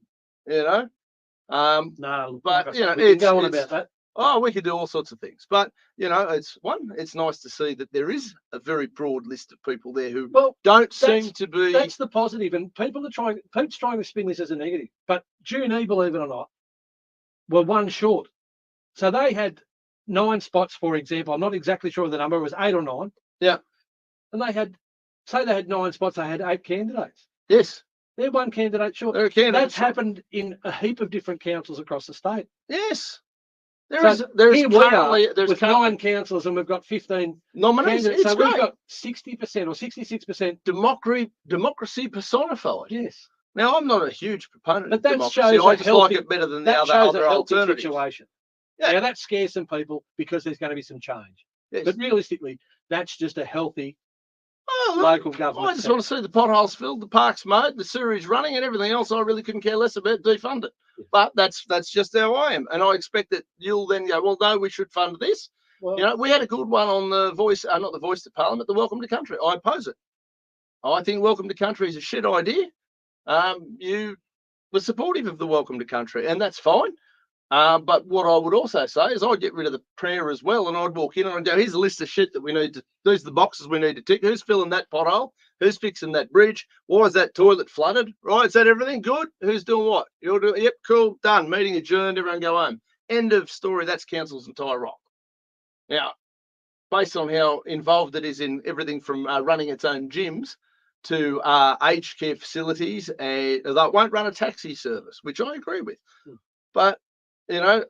No, but we can go on about that. Oh, we could do all sorts of things. But, it's nice to see that there is a very broad list of people there who don't seem to be. That's the positive. And Pete's trying to spin this as a negative. But Junee, believe it or not, were 1 short. So they had 9 spots, for example. I'm not exactly sure of the number. It was 8 or 9. Yeah. And they had 9 spots. They had 8 candidates. Yes. They're 1 candidate short. That's happened in a heap of different councils across the state. Yes. There's with 9 councillors, and we've got 15 nominees. So we've got 60% or 66% democracy personified. Yes. Now, I'm not a huge proponent of democracy. I just like it better than the other alternatives. Situation. Yeah. Now, that scares some people because there's going to be some change. Yes. But realistically, that's just a healthy local government. I just want to see the potholes filled, the parks mowed, the sewerage running, and everything else. I really couldn't care less about defund it. Yeah. But that's just how I am, and I expect that you'll then go, well, no, we should fund this. Well, we had a good one on the Voice, not the Voice to Parliament, the Welcome to Country. I oppose it. I think Welcome to Country is a shit idea. You were supportive of the Welcome to Country, and that's fine. But what I would also say is I'd get rid of the prayer as well, and I'd walk in and I'd go, here's a list of shit that we need to, these are the boxes we need to tick. Who's filling that pothole? Who's fixing that bridge? Why is that toilet flooded? Right, is that everything good? Who's doing what? You're doing, yep, cool, done. Meeting adjourned, everyone go home. End of story. That's council's entire role. Now, based on how involved it is in everything from running its own gyms to aged care facilities, and they won't run a taxi service, which I agree with. But you know,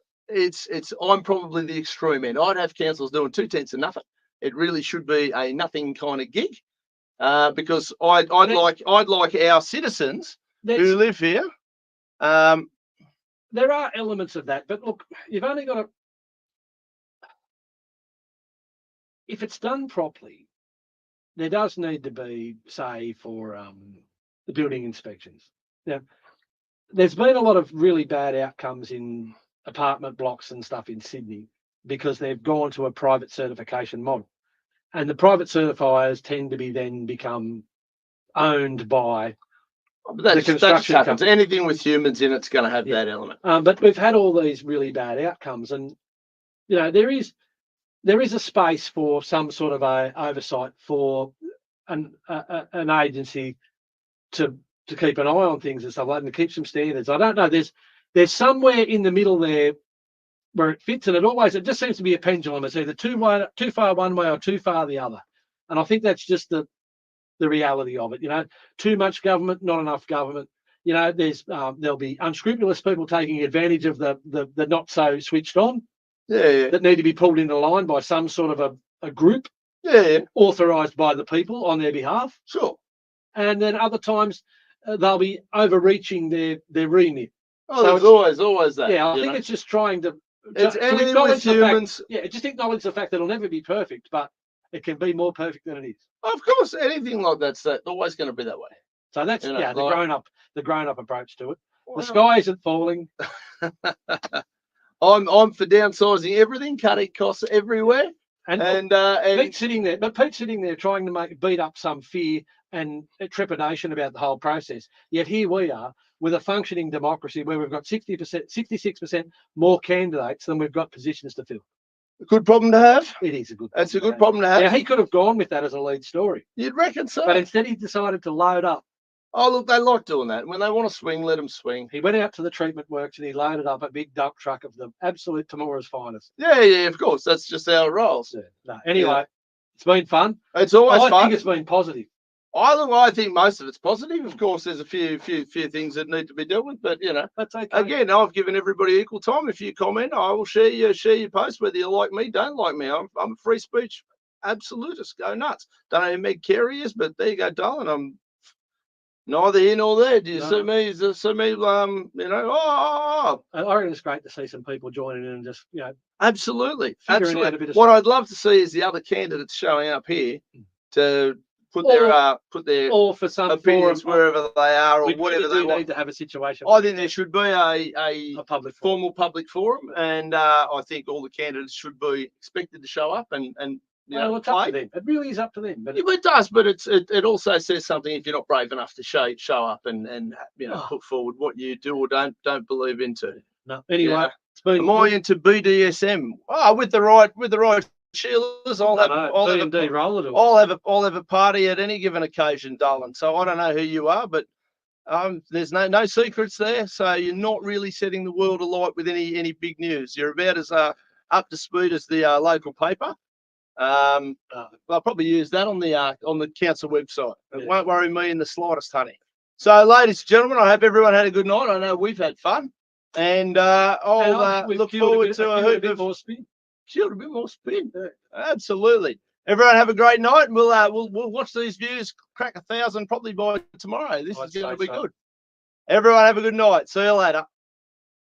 I'm probably the extreme end. I'd have councils doing 2/10 of nothing. It really should be a nothing kind of gig, because I'd like our citizens who live here. There are elements of that, but look, you've only got to, if it's done properly, there does need to be, say, for the building inspections. Now, there's been a lot of really bad outcomes in apartment blocks and stuff in Sydney because they've gone to a private certification model, and the private certifiers tend to be then become owned by that just happens. Anything with humans in it's going to have that element. But we've had all these really bad outcomes, and you know there is a space for some sort of a oversight for an agency to keep an eye on things and stuff like that, and to keep some standards. I don't know. There's somewhere in the middle there where it fits, and it just seems to be a pendulum. It's either too far one way or too far the other, and I think that's just the reality of it. You know, too much government, not enough government. You know, there'll be unscrupulous people taking advantage of the not so switched on. That need to be pulled into line by some sort of a group, authorised by the people on their behalf. Sure. And then other times they'll be overreaching their remit. Oh, so there's always that. Yeah, I think it's just trying to acknowledge humans. Just acknowledge the fact that it'll never be perfect, but it can be more perfect than it is. Of course, anything like that's always going to be that way. So that's the grown up approach to it. Well, the sky isn't falling. I'm for downsizing everything, cutting costs everywhere, and Pete's sitting there trying to beat up some fear and trepidation about the whole process. Yet here we are with a functioning democracy where we've got 66% more candidates than we've got positions to fill. A good problem to have. It is a good. It's a good problem to have. Yeah, he could have gone with that as a lead story. You'd reckon so. But instead, he decided to load up. Oh, look, they like doing that. When they want to swing, let them swing. He went out to the treatment works and he loaded up a big dump truck of the absolute Temura's finest. Yeah, of course. That's just how it rolls. Yeah. No, anyway, It's been fun. It's always fun. I think it's been positive. I think most of it's positive. Of course, there's a few things that need to be dealt with, but that's okay. Again, I've given everybody equal time. If you comment, I will share your post, whether you like me, don't like me. I'm a free speech absolutist. Go nuts. Don't know who Meg Carey is, but there you go, darling. I'm neither here nor there. Do you see me? I reckon it's great to see some people joining in and just absolutely. What I'd love to see is the other candidates showing up here to put their or for some opinions wherever they are, or whatever they want. Need to have a situation. I think there should be a formal public forum, and I think all the candidates should be expected to show up and it's up to them. It really is up to them. But it does, but it also says something if you're not brave enough to show up and put forward what you do or don't believe into. No. Anyway, am I into BDSM? Oh, with the right Sheilas, I'll have a party at any given occasion, darling. So I don't know who you are, but there's no secrets there. So you're not really setting the world alight with any big news. You're about as up to speed as the local paper. I'll probably use that on the council website. It won't worry me in the slightest, honey. So, ladies and gentlemen, I hope everyone had a good night. I know we've had fun, and I'll look forward to a bit more spin. A bit more spin. Yeah. Absolutely. Everyone have a great night, and we'll watch these views crack 1,000 probably by tomorrow. This is going to be good. Everyone have a good night. See you later.